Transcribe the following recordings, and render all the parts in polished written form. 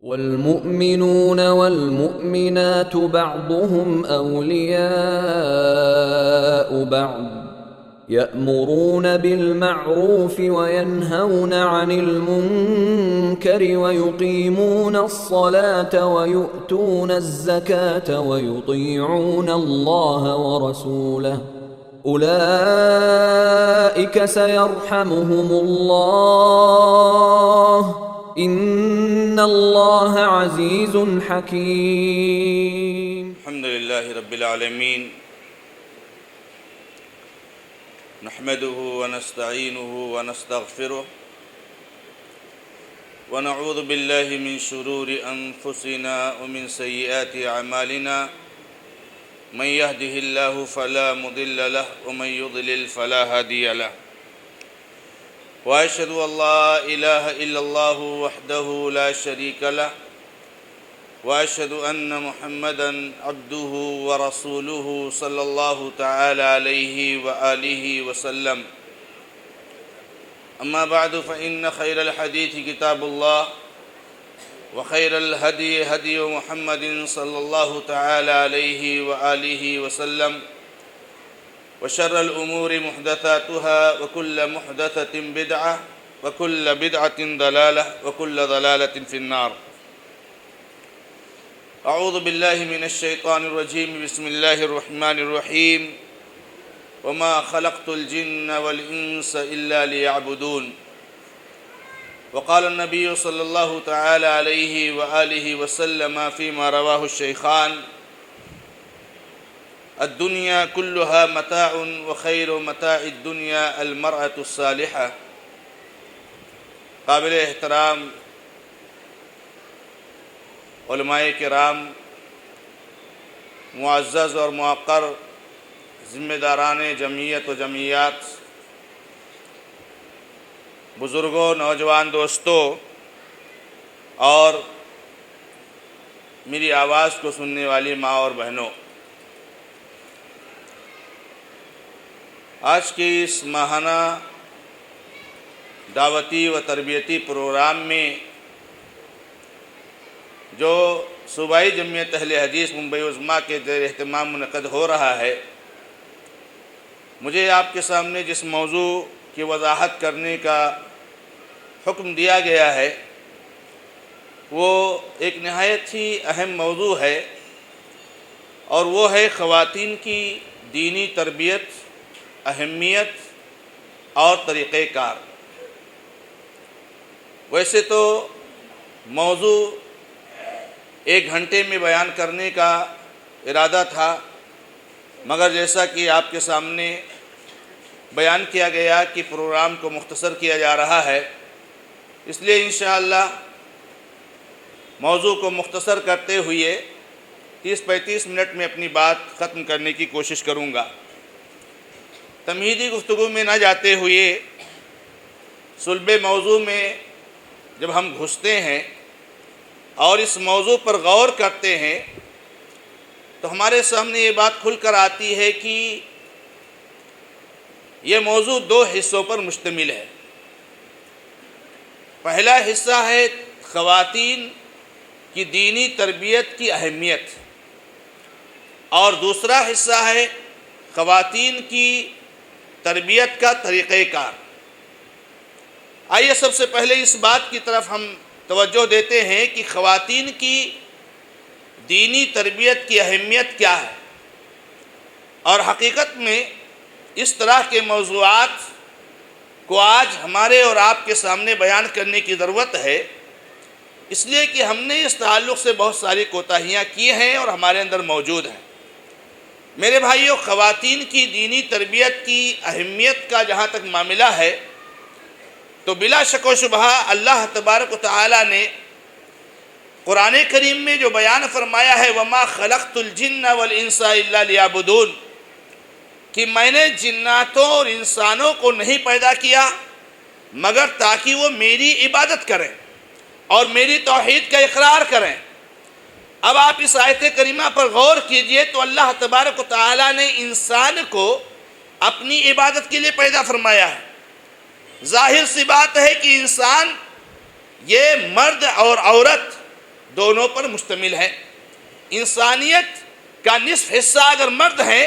والمؤمنون والمؤمنات بعضهم أولياء بعض يأمرون بالمعروف وينهون عن المنكر ويقيمون الصلاة ويؤتون الزكاة ويطيعون الله ورسوله أولئك سيرحمهم الله إن الله عزيز حكيم. الحمد لله رب العالمين نحمده ونستعينه ونستغفره ونعوذ بالله من شرور أنفسنا ومن سيئات أعمالنا من يهده الله فلا مضل له ومن يضلل فلا هادي له وأشهد أن لا إله إلا الله وحده لا شريك له وأشهد أن محمدًا عبده ورسوله صلى الله تعالى عليه وآله وسلم. أما بعد فإن خير الحديث كتاب الله وخير الهدي هدي محمد صلى الله تعالى عليه وآله وسلم وشر الأمور محدثاتها وكل محدثة بدعة وكل بدعة ضلالة وكل ضلالة في النار. أعوذ بالله من الشيطان الرجيم بسم الله الرحمن الرحيم وما خلقت الجن والإنس إلا ليعبدون. وقال النبي صلى الله تعالى عليه وآله وسلم فيما رواه الشيخان الدنيا كلها متاع وخير متاع الدنيا المرأة الصالحة. قابل احترام علماء کرام، معزز اور موقر ذمہ داران جمعیت و جمعیات، بزرگوں، نوجوان دوستوں اور میری آواز کو سننے والی ماں اور بہنوں، آج کے اس ماہانہ دعوتی و تربیتی پروگرام میں جو صوبائی جمعیت اہل حدیث ممبئی عظمیٰ کے زیر اہتمام منعقد ہو رہا ہے، مجھے آپ کے سامنے جس موضوع کی وضاحت کرنے کا حکم دیا گیا ہے وہ ایک نہایت ہی اہم موضوع ہے، اور وہ ہے خواتین کی دینی تربیت، اہمیت اور طریقہ کار۔ ویسے تو موضوع ایک گھنٹے میں بیان کرنے کا ارادہ تھا، مگر جیسا کہ آپ کے سامنے بیان کیا گیا کہ پروگرام کو مختصر کیا جا رہا ہے، اس لیے انشاءاللہ موضوع کو مختصر کرتے ہوئے 30-35 منٹ میں اپنی بات ختم کرنے کی کوشش کروں گا۔ تمہیدی گفتگو میں نہ جاتے ہوئے صلب موضوع میں جب ہم گھستے ہیں اور اس موضوع پر غور کرتے ہیں تو ہمارے سامنے یہ بات کھل کر آتی ہے کہ یہ موضوع 2 حصوں پر مشتمل ہے۔ پہلا حصہ ہے خواتین کی دینی تربیت کی اہمیت، اور دوسرا حصہ ہے خواتین کی تربیت کا طریقہ کار۔ آئیے سب سے پہلے اس بات کی طرف ہم توجہ دیتے ہیں کہ خواتین کی دینی تربیت کی اہمیت کیا ہے، اور حقیقت میں اس طرح کے موضوعات کو آج ہمارے اور آپ کے سامنے بیان کرنے کی ضرورت ہے، اس لیے کہ ہم نے اس تعلق سے بہت ساری کوتاہیاں کی ہیں اور ہمارے اندر موجود ہیں۔ میرے بھائیوں، خواتین کی دینی تربیت کی اہمیت کا جہاں تک معاملہ ہے تو بلا شک و شبہ اللہ تبارک و تعالی نے قرآن کریم میں جو بیان فرمایا ہے وَمَا خَلَقْتُ الْجِنَّ وَالْإِنسَ إِلَّا لِيَعْبُدُونَ، کہ میں نے جناتوں اور انسانوں کو نہیں پیدا کیا مگر تاکہ وہ میری عبادت کریں اور میری توحید کا اقرار کریں۔ اب آپ اس آیت کریمہ پر غور کیجئے تو اللہ تبارک و تعالی نے انسان کو اپنی عبادت کے لیے پیدا فرمایا ہے۔ ظاہر سی بات ہے کہ انسان یہ مرد اور عورت دونوں پر مشتمل ہے۔ انسانیت کا نصف حصہ اگر مرد ہیں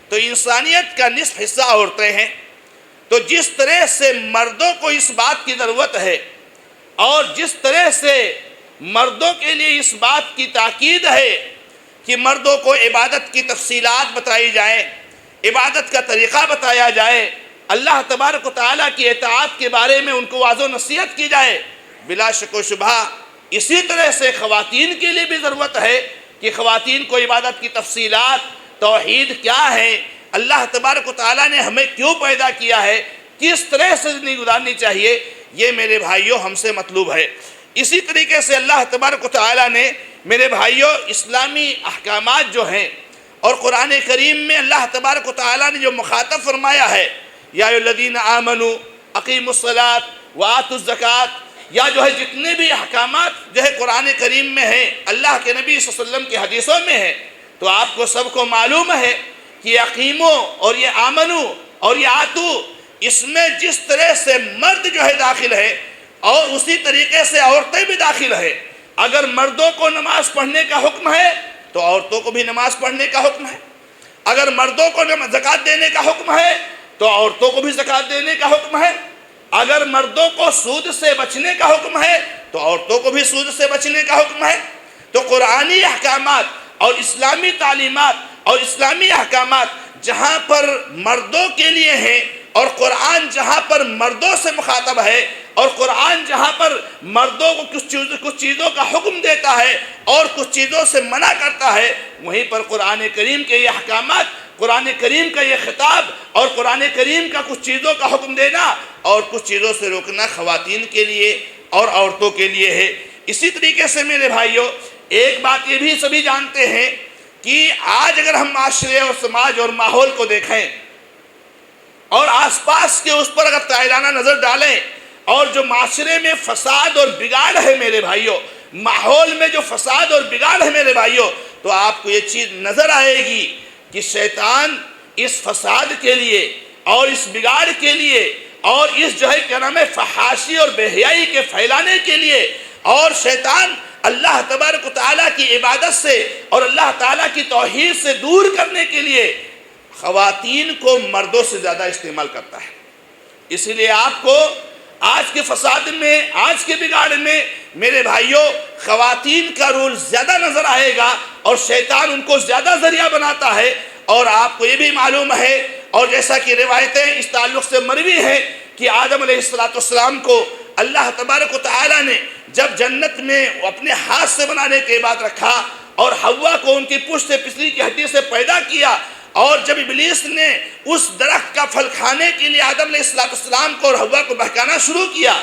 تو انسانیت کا نصف حصہ عورتیں ہیں۔ تو جس طرح سے مردوں کو اس بات کی ضرورت ہے اور جس طرح سے مردوں کے لیے اس بات کی تاکید ہے کہ مردوں کو عبادت کی تفصیلات بتائی جائیں، عبادت کا طریقہ بتایا جائے، اللہ تبارک و تعالیٰ کی اطاعت کے بارے میں ان کو واضح و نصیحت کی جائے، بلا شک و شبہ اسی طرح سے خواتین کے لیے بھی ضرورت ہے کہ خواتین کو عبادت کی تفصیلات، توحید کیا ہے، اللہ تبارک و تعالیٰ نے ہمیں کیوں پیدا کیا ہے، کس طرح سے زندگی گزارنی چاہیے، یہ میرے بھائیوں ہم سے مطلوب ہے۔ اسی طریقے سے اللہ تبارک و تعالیٰ نے میرے بھائیوں اسلامی احکامات جو ہیں اور قرآن کریم میں اللہ تبارک و تعالیٰ نے جو مخاطب فرمایا ہے، یا ایھا الذین آمنوا اقیموا الصلاۃ وآتوا الزکاۃ، یا جو ہے جتنے بھی احکامات جو ہے قرآن کریم میں ہیں، اللہ کے نبی صلی اللہ علیہ وسلم کی حدیثوں میں ہیں، تو آپ کو سب کو معلوم ہے کہ اقیمو اور یہ آمنو اور یہ آتو، اس میں جس طرح سے مرد جو ہے داخل ہے اور اسی طریقے سے عورتیں بھی داخل ہے۔ اگر مردوں کو نماز پڑھنے کا حکم ہے تو عورتوں کو بھی نماز پڑھنے کا حکم ہے، اگر مردوں کو زکوٰۃ دینے کا حکم ہے تو عورتوں کو بھی زکوٰۃ دینے کا حکم ہے، اگر مردوں کو سود سے بچنے کا حکم ہے تو عورتوں کو بھی سود سے بچنے کا حکم ہے۔ تو قرآنی احکامات اور اسلامی تعلیمات اور اسلامی احکامات جہاں پر مردوں کے لیے ہیں، اور قرآن جہاں پر مردوں سے مخاطب ہے، اور قرآن جہاں پر مردوں کو کچھ چیزوں کا حکم دیتا ہے اور کچھ چیزوں سے منع کرتا ہے، وہیں پر قرآن کریم کے یہ احکامات، قرآن کریم کا یہ خطاب اور قرآن کریم کا کچھ چیزوں کا حکم دینا اور کچھ چیزوں سے روکنا خواتین کے لیے اور عورتوں کے لیے ہے۔ اسی طریقے سے میرے بھائیوں ایک بات یہ بھی سبھی جانتے ہیں کہ آج اگر ہم معاشرے اور سماج اور ماحول کو دیکھیں اور آس پاس کے اس پر اگر طائرانہ نظر ڈالیں، اور جو معاشرے میں فساد اور بگاڑ ہے میرے بھائیوں، ماحول میں جو فساد اور بگاڑ ہے میرے بھائیوں، تو آپ کو یہ چیز نظر آئے گی کہ شیطان اس فساد کے لیے اور اس بگاڑ کے لیے اور اس جو ہے کیا نام ہے فحاشی اور بے حیائی کے پھیلانے کے لیے، اور شیطان اللہ تبارک و تعالیٰ کی عبادت سے اور اللہ تعالیٰ کی توحید سے دور کرنے کے لیے خواتین کو مردوں سے زیادہ استعمال کرتا ہے۔ اسی لیے آپ کو آج کے فساد میں، آج کے بگاڑ میں میرے بھائیوں خواتین کا رول زیادہ نظر آئے گا، اور شیطان ان کو زیادہ ذریعہ بناتا ہے۔ اور آپ کو یہ بھی معلوم ہے، اور جیسا کہ روایتیں اس تعلق سے مروی ہیں کہ آدم علیہ السلام کو اللہ تبارک و تعالیٰ نے جب جنت میں اپنے ہاتھ سے بنانے کے بعد رکھا اور حوا کو ان کی پشت سے پسلی کی ہڈی سے پیدا کیا، اور جب ابلیس نے اس درخت کا پھل کھانے کے لیے آدم علیہ السلام کو اور حوا کو بہکانا شروع کیا،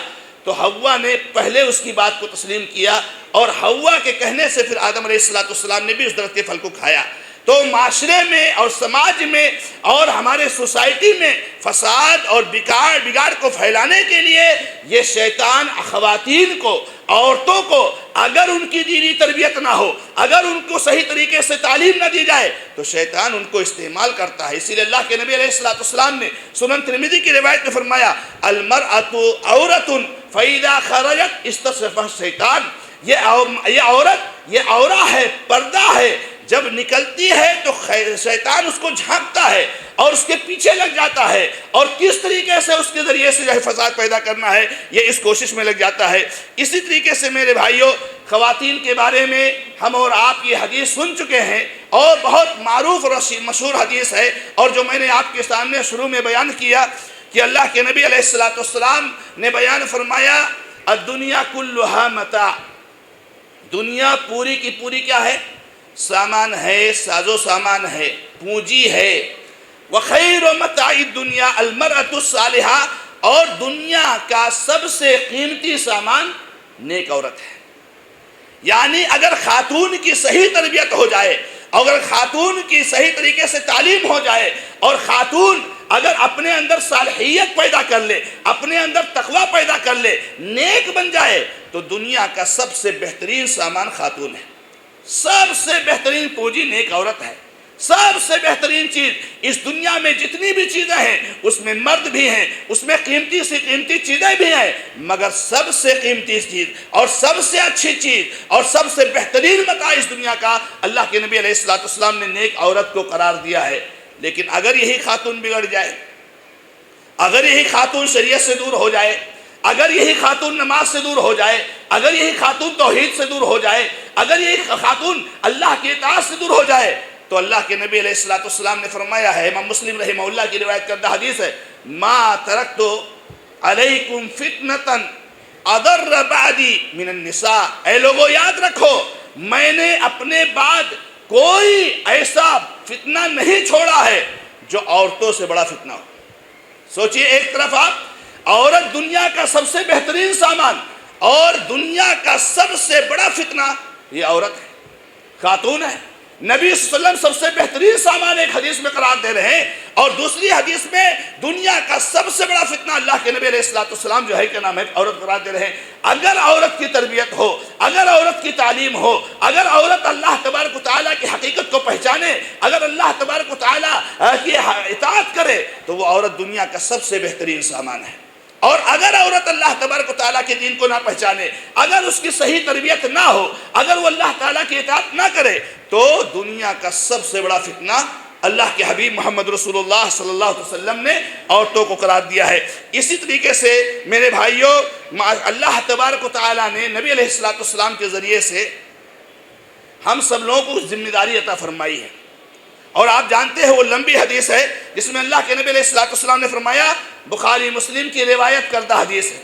تو حوا نے پہلے اس کی بات کو تسلیم کیا، اور حوا کے کہنے سے پھر آدم علیہ السلام نے بھی اس درخت کے پھل کو کھایا۔ تو معاشرے میں اور سماج میں اور ہمارے سوسائٹی میں فساد اور بگاڑ کو پھیلانے کے لیے یہ شیطان خواتین کو، عورتوں کو، اگر ان کی دینی تربیت نہ ہو، اگر ان کو صحیح طریقے سے تعلیم نہ دی جائے تو شیطان ان کو استعمال کرتا ہے۔ اسی لیے اللہ کے نبی علیہ السلام نے سنن ترمذی کی روایت میں فرمایا المرأۃ عورۃ فإذا خرجت استصرفها الشیطان، یہ عورت یہ عورہ ہے، پردہ ہے، جب نکلتی ہے تو شیطان اس کو جھانکتا ہے اور اس کے پیچھے لگ جاتا ہے، اور کس طریقے سے اس کے ذریعے سے جو ہے فساد پیدا کرنا ہے یہ اس کوشش میں لگ جاتا ہے۔ اسی طریقے سے میرے بھائیوں خواتین کے بارے میں ہم اور آپ یہ حدیث سن چکے ہیں، اور بہت معروف اور مشہور حدیث ہے، اور جو میں نے آپ کے سامنے شروع میں بیان کیا کہ اللہ کے نبی علیہ السلام نے بیان فرمایا الدنیا کلھا متاع، دنیا پوری کی پوری کیا ہے؟ سامان ہے، ساز و سامان ہے، پونجی ہے۔ وَخَيْرُ مَتَاعِ الدُّنْيَا الْمَرْأَةُ الصَّالِحَةُ، اور دنیا کا سب سے قیمتی سامان نیک عورت ہے۔ یعنی اگر خاتون کی صحیح تربیت ہو جائے، اگر خاتون کی صحیح طریقے سے تعلیم ہو جائے، اور خاتون اگر اپنے اندر صالحیت پیدا کر لے، اپنے اندر تقوی پیدا کر لے، نیک بن جائے، تو دنیا کا سب سے بہترین سامان خاتون ہے، سب سے بہترین پونجی نیک عورت ہے۔ سب سے بہترین چیز اس دنیا میں جتنی بھی چیزیں ہیں اس میں مرد بھی ہیں، اس میں قیمتی سے قیمتی چیزیں بھی ہیں، مگر سب سے قیمتی چیز اور سب سے اچھی چیز اور سب سے بہترین متاع اس دنیا کا اللہ کے نبی علیہ السلام نے نیک عورت کو قرار دیا ہے۔ لیکن اگر یہی خاتون بگڑ جائے، اگر یہی خاتون شریعت سے دور ہو جائے، اگر یہی خاتون نماز سے دور ہو جائے، اگر یہی خاتون توحید سے دور ہو جائے، اگر یہی خاتون اللہ کی اطاعت سے دور ہو جائے، تو اللہ کے نبی علیہ السلام نے فرمایا ہے، امام مسلم رحمہ اللہ کی روایت کردہ حدیث ہے، ما ترکت علیکم فتنة اضر بعدی من النساء، اے لوگوں یاد رکھو میں نے اپنے بعد کوئی ایسا فتنہ نہیں چھوڑا ہے جو عورتوں سے بڑا فتنہ ہو۔ سوچئے، ایک طرف آپ عورت دنیا کا سب سے بہترین سامان اور دنیا کا سب سے بڑا فتنہ یہ عورت ہے، خاتون ہے۔ نبی صلی اللہ علیہ وسلم سب سے بہترین سامان ایک حدیث میں قرار دے رہے ہیں، اور دوسری حدیث میں دنیا کا سب سے بڑا فتنہ اللہ کے نبی علیہ السلام جو ہے کہ نام ہے عورت قرار دے رہے ہیں۔ اگر عورت کی تربیت ہو، اگر عورت کی تعلیم ہو، اگر عورت اللہ تبارک و تعالیٰ کی حقیقت کو پہچانے، اگر اللہ تبارک و تعالیٰ کی اطاعت کرے، تو وہ عورت دنیا کا سب سے بہترین سامان ہے۔ اور اگر عورت اللہ تبارک و تعالیٰ کے دین کو نہ پہچانے، اگر اس کی صحیح تربیت نہ ہو، اگر وہ اللہ تعالیٰ کی اطاعت نہ کرے، تو دنیا کا سب سے بڑا فتنہ اللہ کے حبیب محمد رسول اللہ صلی اللہ علیہ وسلم نے عورتوں کو قرار دیا ہے۔ اسی طریقے سے میرے بھائیوں، اللہ تبارک و تعالیٰ نے نبی علیہ السلام کے ذریعے سے ہم سب لوگوں کو ذمہ داری عطا فرمائی ہے، اور آپ جانتے ہیں وہ لمبی حدیث ہے جس میں اللہ کے نبی علیہ السلام نے فرمایا، بخاری مسلم کی روایت کردہ حدیث ہے۔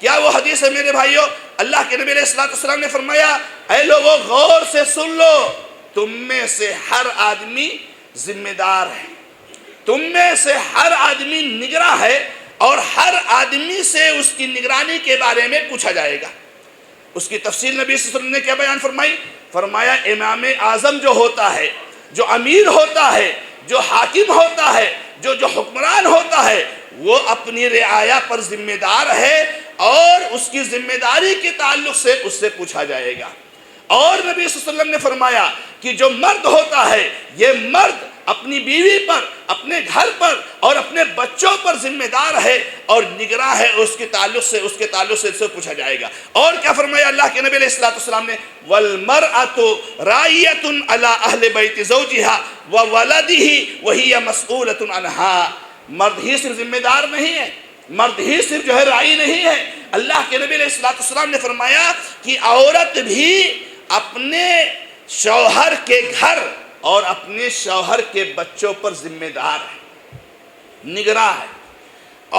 کیا وہ حدیث ہے میرے بھائیوں؟ اللہ کے نبی علیہ السلام نے فرمایا، اے لوگوں غور سے سن لو، تم میں سے ہر آدمی ذمہ دار ہے، تم میں سے ہر آدمی نگراں ہے، اور ہر آدمی سے اس کی نگرانی کے بارے میں پوچھا جائے گا۔ اس کی تفصیل نبی صلی اللہ علیہ وسلم نے کیا بیان فرمائی؟ فرمایا امام اعظم جو ہوتا ہے، جو امیر ہوتا ہے، جو حاکم ہوتا ہے، جو حکمران ہوتا ہے، وہ اپنی رعایا پر ذمہ دار ہے، اور اس کی ذمہ داری کے تعلق سے اس سے پوچھا جائے گا۔ اور نبی صلی اللہ علیہ وسلم نے فرمایا کہ جو مرد ہوتا ہے، یہ مرد اپنی بیوی پر، اپنے گھر پر اور اپنے بچوں پر ذمہ دار ہے اور نگراں ہے، اس کے تعلق سے اس سے پوچھا جائے گا۔ اور کیا فرمایا اللہ کے نبی علیہ السلام نے؟ وَالْمَرْأَةُ رَاعِيَةٌ عَلَىٰ أَهْلِ بَيْتِ زَوْجِهَا وَوَلَدِهِ وَهِيَ مَسْئُولَةٌ عَنْهَا۔ مرد ہی صرف ذمہ دار نہیں ہے، مرد ہی صرف جو ہے راعی نہیں ہے، اللہ کے نبی علیہ السلام نے فرمایا کہ عورت بھی اپنے شوہر کے گھر اور اپنے شوہر کے بچوں پر ذمہ دار ہے، نگراں ہے،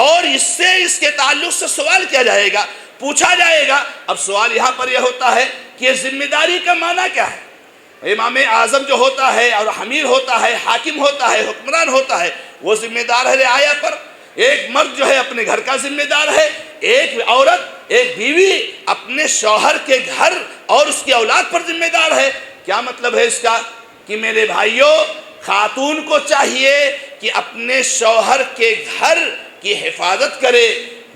اور اس کے تعلق سے سوال کیا جائے گا، پوچھا جائے گا۔ اب سوال یہاں پر یہ ہوتا ہے کہ ذمہ داری کا معنی کیا ہے؟ امام اعظم جو ہوتا ہے اور امیر ہوتا ہے، حاکم ہوتا ہے، حکمران ہوتا ہے، وہ ذمہ دار ہے رعایا پر۔ ایک مرد جو ہے اپنے گھر کا ذمہ دار ہے، ایک عورت، ایک بیوی اپنے شوہر کے گھر اور اس کی اولاد پر ذمہ دار ہے۔ کیا مطلب ہے اس کا؟ کہ میرے بھائیوں، خاتون کو چاہیے کہ اپنے شوہر کے گھر کی حفاظت کرے،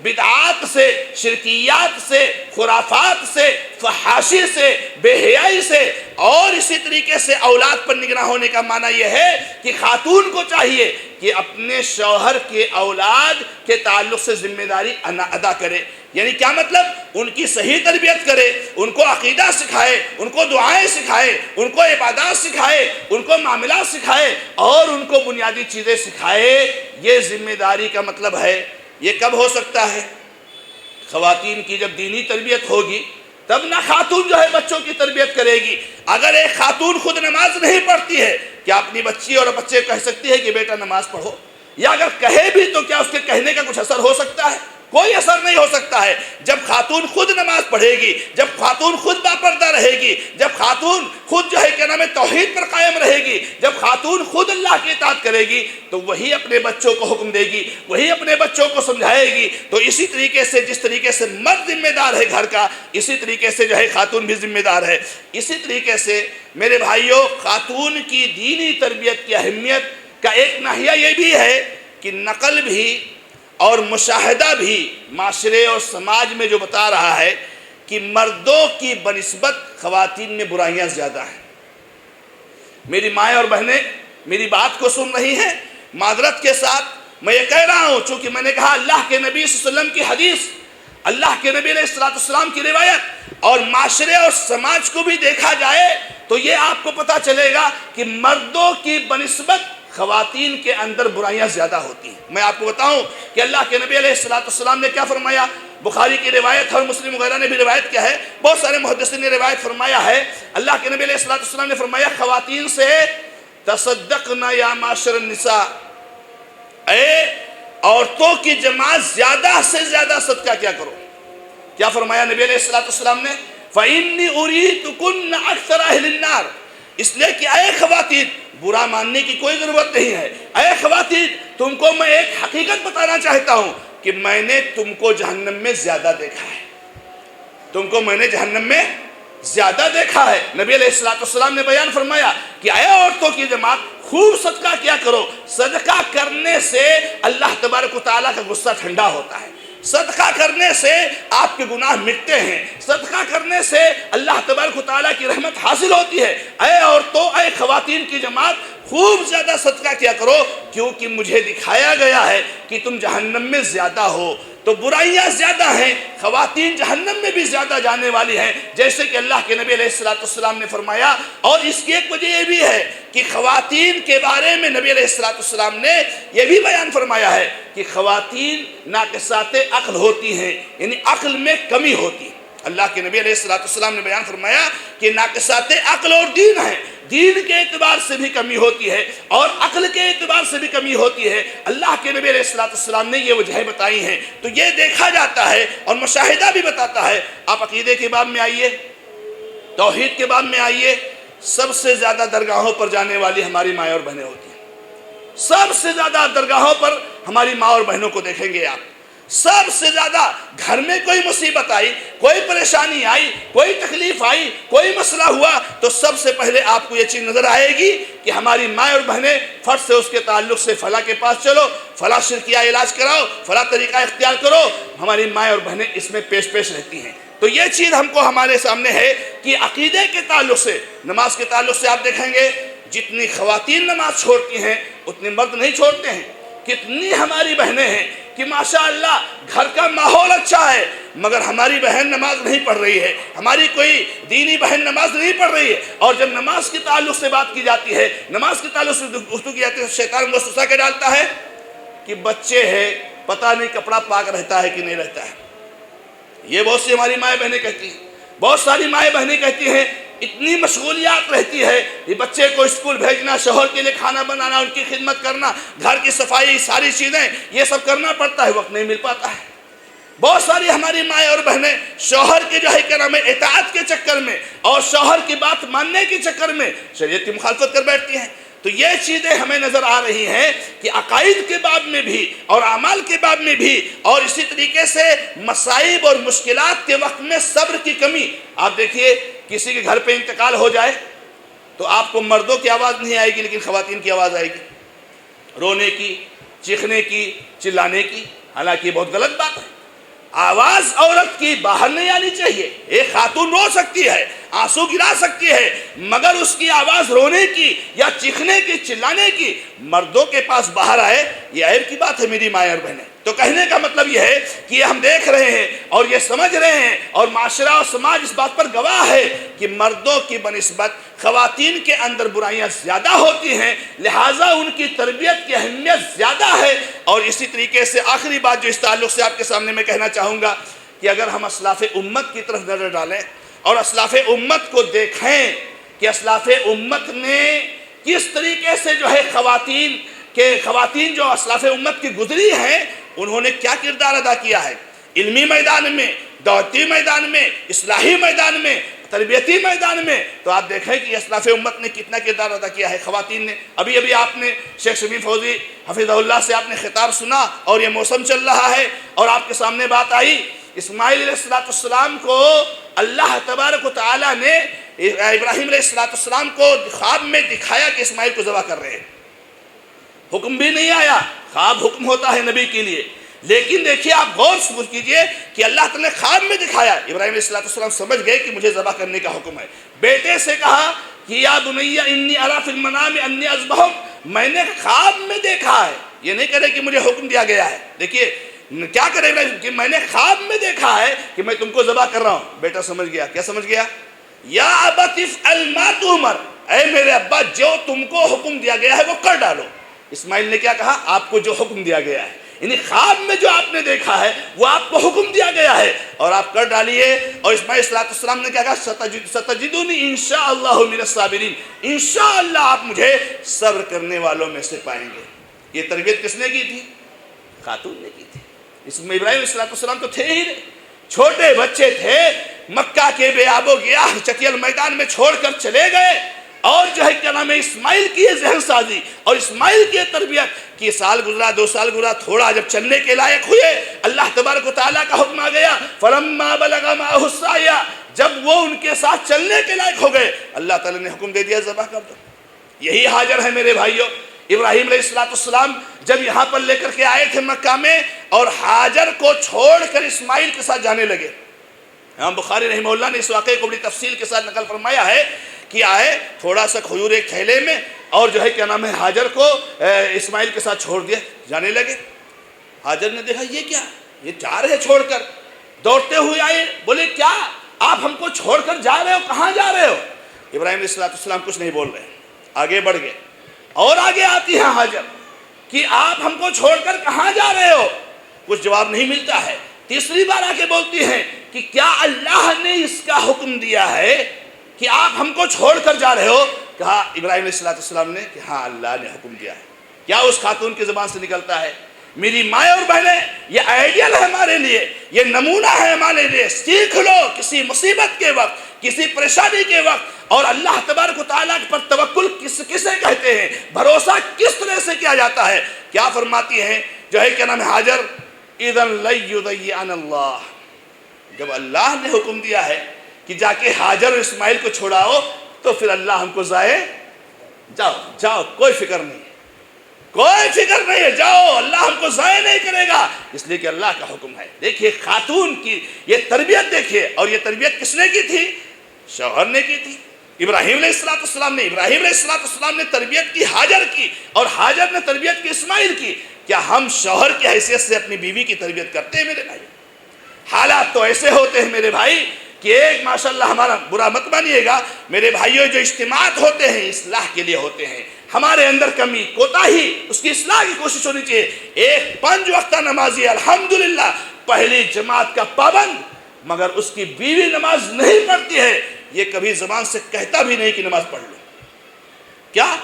بدعات سے، شرکیات سے، خرافات سے، فحاشی سے، بے حیائی سے، اور اسی طریقے سے اولاد پر نگراں ہونے کا معنی یہ ہے کہ خاتون کو چاہیے کہ اپنے شوہر کے اولاد کے تعلق سے ذمہ داری ادا کرے۔ یعنی کیا مطلب؟ ان کی صحیح تربیت کرے، ان کو عقیدہ سکھائے، ان کو دعائیں سکھائے، ان کو عبادات سکھائے، ان کو معاملات سکھائے، اور ان کو بنیادی چیزیں سکھائے۔ یہ ذمہ داری کا مطلب ہے۔ یہ کب ہو سکتا ہے؟ خواتین کی جب دینی تربیت ہوگی، تب نہ خاتون جو ہے بچوں کی تربیت کرے گی۔ اگر ایک خاتون خود نماز نہیں پڑھتی ہے، کیا اپنی بچی اور بچے کہہ سکتی ہے کہ بیٹا نماز پڑھو؟ یا اگر کہے بھی تو کیا اس کے کہنے کا کچھ اثر ہو سکتا ہے؟ کوئی اثر نہیں ہو سکتا ہے۔ جب خاتون خود نماز پڑھے گی، جب خاتون خود باپردہ رہے گی، جب خاتون خود جو ہے کیا نام ہے توحید پر قائم رہے گی، جب خاتون خود اللہ کی اطاعت کرے گی، تو وہی اپنے بچوں کو حکم دے گی، وہی اپنے بچوں کو سمجھائے گی۔ تو اسی طریقے سے جس طریقے سے مرد ذمہ دار ہے گھر کا، اسی طریقے سے جو ہے خاتون بھی ذمہ دار ہے۔ اسی طریقے سے میرے بھائیوں، خاتون کی دینی تربیت کی اہمیت کا ایک ناحیہ یہ بھی ہے کہ نقل بھی اور مشاہدہ بھی معاشرے اور سماج میں جو بتا رہا ہے کہ مردوں کی بنسبت خواتین میں برائیاں زیادہ ہیں۔ میری مائیں اور بہنیں، میری بات کو سن رہی ہیں؟ معذرت کے ساتھ میں یہ کہہ رہا ہوں، چونکہ میں نے کہا اللہ کے نبی صلی اللہ علیہ وسلم کی حدیث، اللہ کے نبی علیہ السلام کی روایت اور معاشرے اور سماج کو بھی دیکھا جائے تو یہ آپ کو پتہ چلے گا کہ مردوں کی بنسبت خواتین کے اندر برائیاں زیادہ ہوتی ہیں۔ میں آپ کو بتاؤں کہ اللہ کے نبی علیہ السلام نے کیا فرمایا، بخاری کی روایت اور مسلم وغیرہ نے بھی روایت کیا ہے، بہت سارے محدثین نے روایت فرمایا ہے، اللہ کے نبی علیہ السلام نے فرمایا خواتین سے تصدقنا یا معاشر النساء، اے عورتوں کی جماعت زیادہ سے زیادہ صدقہ کیا کرو۔ کیا فرمایا نبی علیہ السلام نے؟ فَإِنِّي أُرِيدُكُنَّ أَكْثَرَ أَهْلِ النَّارِ، اس لیے کہ اے خواتین، برا ماننے کی کوئی ضرورت نہیں ہے، اے خواتین تم کو میں ایک حقیقت بتانا چاہتا ہوں کہ میں نے تم کو جہنم میں زیادہ دیکھا ہے، تم کو میں نے جہنم میں زیادہ دیکھا ہے۔ نبی علیہ السلام نے بیان فرمایا کہ اے عورتوں کی جماعت خوب صدقہ کیا کرو، صدقہ کرنے سے اللہ تبارک و تعالیٰ کا غصہ ٹھنڈا ہوتا ہے، صدقہ کرنے سے آپ کے گناہ مٹتے ہیں، صدقہ کرنے سے اللہ تبارک و تعالیٰ کی رحمت حاصل ہوتی ہے۔ اے عورتوں، اے خواتین کی جماعت خوب زیادہ صدقہ کیا کرو، کیونکہ مجھے دکھایا گیا ہے کہ تم جہنم میں زیادہ ہو، تو برائیاں زیادہ ہیں، خواتین جہنم میں بھی زیادہ جانے والی ہیں، جیسے کہ اللہ کے نبی علیہ السلام نے فرمایا۔ اور اس کی ایک وجہ یہ بھی ہے کہ خواتین کے بارے میں نبی علیہ السلام نے یہ بھی بیان فرمایا ہے کہ خواتین ناقصات عقل ہوتی ہیں، یعنی عقل میں کمی ہوتی ہے۔ اللہ کے نبی علیہ السلام نے بیان فرمایا کہ ناقصات عقل اور دین ہیں، دین کے اعتبار سے بھی کمی ہوتی ہے اور عقل کے اعتبار سے بھی کمی ہوتی ہے۔ اللہ کے نبی علیہ السلام نے یہ وجہیں بتائی ہیں، تو یہ دیکھا جاتا ہے اور مشاہدہ بھی بتاتا ہے۔ آپ عقیدے کے باب میں آئیے، توحید کے باب میں آئیے، سب سے زیادہ درگاہوں پر جانے والی ہماری مائیں اور بہنیں ہوتی ہیں، سب سے زیادہ درگاہوں پر ہماری ماں اور بہنوں کو دیکھیں گے آپ۔ سب سے زیادہ گھر میں کوئی مصیبت آئی، کوئی پریشانی آئی، کوئی تکلیف آئی، کوئی مسئلہ ہوا تو سب سے پہلے آپ کو یہ چیز نظر آئے گی کہ ہماری مائیں اور بہنیں فرض سے اس کے تعلق سے فلاں کے پاس چلو، فلاں شرکیہ علاج کراؤ، فلاں طریقہ اختیار کرو، ہماری مائیں اور بہنیں اس میں پیش رہتی ہیں۔ تو یہ چیز ہم کو ہمارے سامنے ہے کہ عقیدے کے تعلق سے، نماز کے تعلق سے آپ دیکھیں گے جتنی خواتین نماز چھوڑتی ہیں اتنے مرد نہیں چھوڑتے ہیں۔ کتنی ہماری بہنیں ہیں کہ ماشاءاللہ گھر کا ماحول اچھا ہے مگر ہماری بہن نماز نہیں پڑھ رہی ہے، ہماری کوئی دینی بہن نماز نہیں پڑھ رہی ہے، اور جب نماز کے تعلق سے بات کی جاتی ہے، نماز کے تعلق سے گفتگو کی جاتی ہے، شیطان وسوسہ کے ڈالتا ہے کہ بچے ہیں، پتہ نہیں کپڑا پاک رہتا ہے کہ نہیں رہتا ہے۔ یہ بہت سی ہماری مائیں بہنیں کہتی ہیں، بہت ساری مائیں بہنیں کہتی ہیں اتنی مشغولیات رہتی ہے، یہ بچے کو اسکول بھیجنا، شوہر کے لیے کھانا بنانا، ان کی خدمت کرنا، گھر کی صفائی، ساری چیزیں یہ سب کرنا پڑتا ہے، وقت نہیں مل پاتا ہے۔ بہت ساری ہماری مائیں اور بہنیں شوہر کے جو ہے کیا نام ہے اطاعت کے چکر میں اور شوہر کی بات ماننے کے چکر میں شریعت کی مخالفت کر بیٹھتی ہیں۔ تو یہ چیزیں ہمیں نظر آ رہی ہیں کہ عقائد کے باب میں بھی اور اعمال کے باب میں بھی، اور اسی طریقے سے مصائب اور مشکلات کے وقت میں صبر کی کمی۔ آپ دیکھیے کسی کے گھر پہ انتقال ہو جائے تو آپ کو مردوں کی آواز نہیں آئے گی لیکن خواتین کی آواز آئے گی، رونے کی، چیخنے کی، چلانے کی۔ حالانکہ یہ بہت غلط بات ہے، آواز عورت کی باہر نہیں آنی چاہیے۔ ایک خاتون رو سکتی ہے، آنسو گرا سکتی ہے، مگر اس کی آواز رونے کی یا چیخنے کی، چلانے کی مردوں کے پاس باہر آئے، یہ عیب کی بات ہے میری مائیں اور بہنیں۔ تو کہنے کا مطلب یہ ہے کہ یہ ہم دیکھ رہے ہیں اور یہ سمجھ رہے ہیں اور معاشرہ اور سماج اس بات پر گواہ ہے کہ مردوں کی بنسبت خواتین کے اندر برائیاں زیادہ ہوتی ہیں، لہٰذا ان کی تربیت کی اہمیت زیادہ ہے۔ اور اسی طریقے سے آخری بات جو اس تعلق سے آپ کے سامنے میں کہنا چاہوں گا کہ اگر ہم اسلاف امت کی طرف نظر ڈالیں اور اسلاف امت کو دیکھیں کہ اسلاف امت نے کس طریقے سے جو ہے خواتین جو اسلاف امت کی گزری ہیں انہوں نے کیا کردار ادا کیا ہے علمی میدان میں، دعوتی میدان میں، اصلاحی میدان میں، تربیتی میدان میں، تو آپ دیکھیں کہ اسلاف امت نے کتنا کردار ادا کیا ہے خواتین نے۔ ابھی آپ نے شیخ شبیر فوزی حفظہ اللہ سے آپ نے خطاب سنا اور یہ موسم چل رہا ہے اور آپ کے سامنے بات آئی، اسماعیل علیہ السلام کو اللہ تبارک و تعالیٰ نے ابراہیم علیہ السلام کو خواب میں دکھایا کہ اسماعیل کو ذبح کر رہے ہیں، حکم بھی نہیں آیا، خواب حکم ہوتا ہے نبی کے لیے، لیکن دیکھیے آپ غور کیجئے کہ اللہ تعالیٰ نے خواب میں دکھایا، ابراہیم علیہ السلام سمجھ گئے کہ مجھے ذبح کرنے کا حکم ہے۔ بیٹے سے کہا کہ یا بنی انی اری فی المنام انی اذبحک، میں نے خواب میں دیکھا ہے. یہ نہیں کرے کہ مجھے حکم دیا گیا ہے. دیکھیے کیا کرے ابراہیم کہ میں نے خواب میں دیکھا ہے کہ میں تم کو ذبح کر رہا ہوں. بیٹا سمجھ گیا. کیا سمجھ گیا؟ یا ابت افعل ما تؤمر، اے میرے ابا جو تم کو حکم دیا گیا ہے وہ کر ڈالو. اسماعیل نے کیا کہا؟ آپ کو جو حکم دیا گیا ہے، یعنی خواب میں جو آپ نے دیکھا ہے وہ آپ کو حکم دیا گیا ہے اور آپ کر ڈالیے. اور اسماعیل علیہ السلام نے کیا کہا؟ ستجدونی انشاءاللہ من الصابرین، انشاءاللہ آپ مجھے صبر کرنے والوں میں سے پائیں گے. یہ تربیت کس نے کی تھی؟ خاتون نے کی تھی. اس میں ابراہیم علیہ السلام تو تھے ہی نہیں، چھوٹے بچے تھے، مکہ کے بے آب و گیاہ چکیل میدان میں چھوڑ کر چلے گئے. اور جو ہے کیا نام ہے، اسماعیل کی یہ ذہن سازی اور اسماعیل کی تربیت کہ سال گزرا، 2 سال گزرا، تھوڑا جب چلنے کے لائق ہوئے، اللہ تبارک و تعالیٰ کا حکم آ گیا فَلَمَّا بَلَغَ مَعَهُ السَّعْيَ، جب وہ ان کے ساتھ چلنے کے لائق ہو گئے اللہ تعالیٰ نے حکم دے دیا ذبح کر دو. یہی حاجر ہے میرے بھائیوں. ابراہیم علیہ السلام جب یہاں پر لے کر کے آئے تھے مکہ میں اور حاجر کو چھوڑ کر اسماعیل کے ساتھ جانے لگے. امام بخاری رحمہ اللہ نے اس واقعے کو بڑی تفصیل کے ساتھ نقل فرمایا ہے کہ آئے تھوڑا سا کھجور ایک تھیلے میں اور جو ہے کیا نام ہے حاجر کو اسماعیل کے ساتھ چھوڑ دیا، جانے لگے. حاجر نے دیکھا یہ کیا، یہ جا رہے چھوڑ کر، دوڑتے ہوئے آئے، بولے کیا آپ ہم کو چھوڑ کر جا رہے ہو، کہاں جا رہے ہو؟ ابراہیم علیہ السلام کچھ نہیں بول رہے، آگے بڑھ گئے. اور آگے آتی ہے حاجر کہ آپ ہم کو چھوڑ کر کہاں جا رہے ہو؟ کچھ جواب نہیں ملتا ہے. تیسری بار آ کے بولتی ہیں کہ کیا اللہ نے اس کا حکم دیا ہے کہ آپ ہم کو چھوڑ کر جا رہے ہو؟ کہا ابراہیم علیہ السلام نے کہ ہاں اللہ نے حکم دیا ہے. کیا اس خاتون کی زبان سے نکلتا ہے؟ میری مائیں اور بہنیں، یہ آئیڈیل ہے ہمارے لیے، یہ نمونہ ہے ہمارے لیے. سیکھ لو کسی مصیبت کے وقت، کسی پریشانی کے وقت اور اللہ تبارک و تعالیٰ پر توکل کسے کہتے ہیں، بھروسہ کس طرح سے کیا جاتا ہے. کیا فرماتی ہیں جو ہے کیا نام ہے حاجر، اذن لیضیعن اللہ، جب اللہ نے حکم دیا ہے کہ جا کے حاجر اور اسماعیل کو چھوڑاؤ تو پھر اللہ ہم کو ضائع، جاؤ جاؤ، کوئی فکر نہیں، کوئی فکر نہیں ہے، جاؤ، اللہ ہم کو ضائع نہیں کرے گا، اس لیے کہ اللہ کا حکم ہے. دیکھیے خاتون کی یہ تربیت دیکھیے، اور یہ تربیت کس نے کی تھی؟ شوہر نے کی تھی. ابراہیم علیہ السلام نے تربیت کی حاجر کی اور حاجر نے تربیت کی اسماعیل کی. کیا ہم شوہر کی حیثیت سے اپنی بیوی کی تربیت کرتے ہیں میرے بھائی؟ حالات تو ایسے ہوتے ہیں میرے بھائی کہ ایک ماشاءاللہ، ہمارا برا مت مانیے گا میرے بھائیوں، جو اجتماعات ہوتے ہیں اصلاح کے لیے ہوتے ہیں. ہمارے اندر کمی کوتاہی، اس کی اصلاح کی کوشش ہونی چاہیے. ایک 5 وقتہ نمازی الحمدللہ پہلی جماعت کا پابند، مگر اس کی بیوی نماز نہیں پڑھتی ہے، یہ کبھی زبان سے کہتا بھی نہیں کہ نماز پڑھ لو. کیا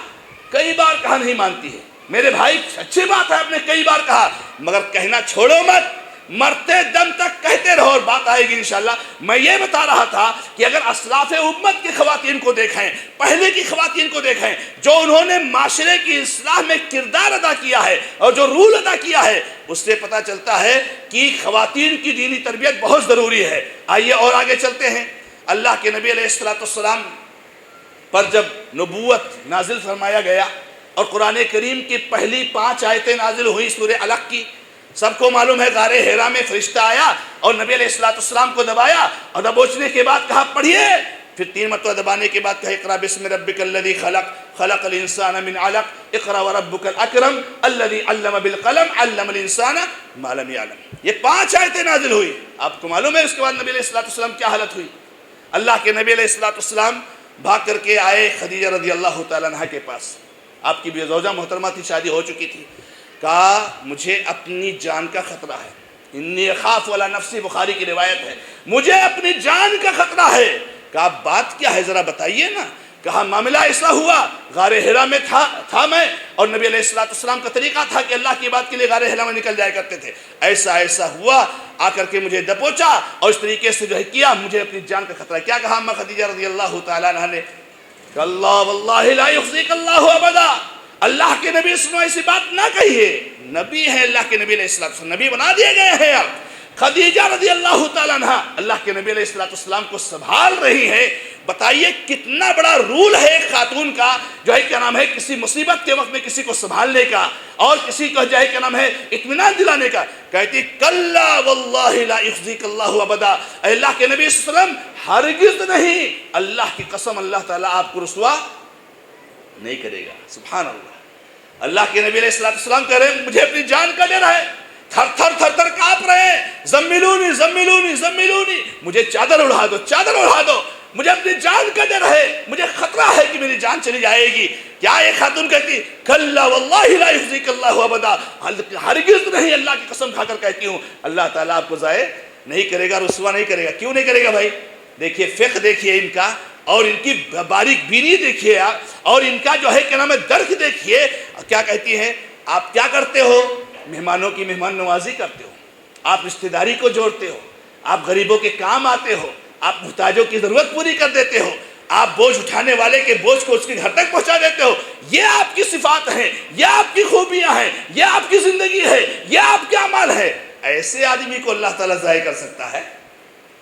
کئی بار کہا نہیں مانتی ہے میرے بھائی، اچھی بات ہے آپ نے کئی بار کہا، مگر کہنا چھوڑو مت، مرتے دم تک کہتے رہو اور بات آئے گی انشاءاللہ. میں یہ بتا رہا تھا کہ اگر اسلاف امت کی خواتین کو دیکھیں، پہلے کی خواتین کو دیکھیں، جو انہوں نے معاشرے کی اصلاح میں کردار ادا کیا ہے اور جو رول ادا کیا ہے، اس سے پتہ چلتا ہے کہ خواتین کی دینی تربیت بہت ضروری ہے. آئیے اور آگے چلتے ہیں. اللہ کے نبی علیہ السلام پر جب نبوت نازل فرمایا گیا اور قرآن کریم کی پہلی 5 آیتیں نازل ہوئی سورہ علق کی، سب کو معلوم ہے غار حرا میں فرشتہ آیا اور نبی علیہ السلام کو دبایا اور دبوچنے کے بعد کہا پڑھیے. پھر 3 مرتبہ دبانے کے بعد کہا اقرا بسم ربک الذی خلق خلق الانسان من علق اقرا وربک الاکرم الذی علم بالقلم علم الانسان ما لم یعلم. یہ 5 آیتیں نازل ہوئی. آپ کو معلوم ہے اس کے بعد نبی علیہ السلام کیا حالت ہوئی؟ اللہ کے نبی علیہ السلام بھاگ کر کے آئے خدیجہ رضی اللہ تعالیٰ عنہ کے پاس. آپ کی بھی زوجہ محترمہ تھی، شادی ہو چکی تھی. کہا مجھے اپنی جان کا خطرہ ہے، انی اخاف علی نفسی، بخاری کی روایت ہے، مجھے اپنی جان کا خطرہ ہے. کہا بات کیا ہے ذرا بتائیے نا. کہا معاملہ ایسا ہوا، غار حرا میں تھا میں، اور نبی علیہ السلام کا طریقہ تھا کہ اللہ کی بات کے لیے غار حرا میں نکل جایا کرتے تھے. ایسا ہوا، آ کر کے مجھے دبوچا اور اس طریقے سے جو ہے کیا، مجھے اپنی جان کا خطرہ. کیا کہا اما خدیجہ رضی اللہ تعالیٰ عنہ نے؟ کہ اللہ واللہ لا یخزیک اللہ ابدا، اللہ کے نبی سنو ایسی بات نہ کہیے. نبی ہے اللہ کے نبی علیہ السلام، نبی بنا دیے گئے ہیں. اب خدیجہ رضی اللہ تعالیٰ عنہ اللہ کے نبی علیہ السلام کو سنبھال رہی ہے. بتائیے کتنا بڑا رول ہے ایک خاتون کا، جو ہے کیا نام ہے کسی مصیبت کے وقت میں کسی کو سنبھالنے کا اور کسی کو جو ہے کیا نام ہے اطمینان دلانے کا. کہتی کلا واللہ لا یخزیک اللہ ابدا، اے اللہ کے نبی صلی اللہ علیہ وسلم ہرگز نہیں، اللہ کی قسم اللہ تعالیٰ آپ کو رسوا نہیں کرے گا. سبحان اللہ. اللہ کے نبی علیہ السلام کہہ رہے ہیں مجھے اپنی جان کا ڈر ہے، تھر تھر کانپ رہے ہیں، زملونی زملونی زملونی، مجھے چادر اڑا دو، چادر اڑا دو، مجھے اپنی جان کا ڈر ہے، مجھے خطرہ ہے کہ میری جان چلی جائے گی۔ کیا ایک خاتون کہتی کلا واللہ لا یخزیک اللہ ابدا، ہرگز نہیں، اللہ کی قسم کھا کر کہتی ہوں اللہ تعالیٰ آپ کو ضائع نہیں کرے گا، رسوا نہیں کرے گا۔ کیوں نہیں کرے گا بھائی؟ دیکھیے فقہ دیکھیے ان کا، اور ان کی باریک بینی دیکھیے آپ، اور ان کا جو ہے کیا نام ہے درک دیکھیے۔ کیا کہتی ہیں؟ آپ کیا کرتے ہو؟ مہمانوں کی مہمان نوازی کرتے ہو، آپ رشتہ داری کو جوڑتے ہو، آپ غریبوں کے کام آتے ہو، آپ محتاجوں کی ضرورت پوری کر دیتے ہو، آپ بوجھ اٹھانے والے کے بوجھ کو اس کے گھر تک پہنچا دیتے ہو۔ یہ آپ کی صفات ہیں، یہ آپ کی خوبیاں ہیں، یہ آپ کی زندگی ہے، یہ آپ کے اعمال ہے۔ ایسے آدمی کو اللہ تعالیٰ ضائع کر سکتا ہے،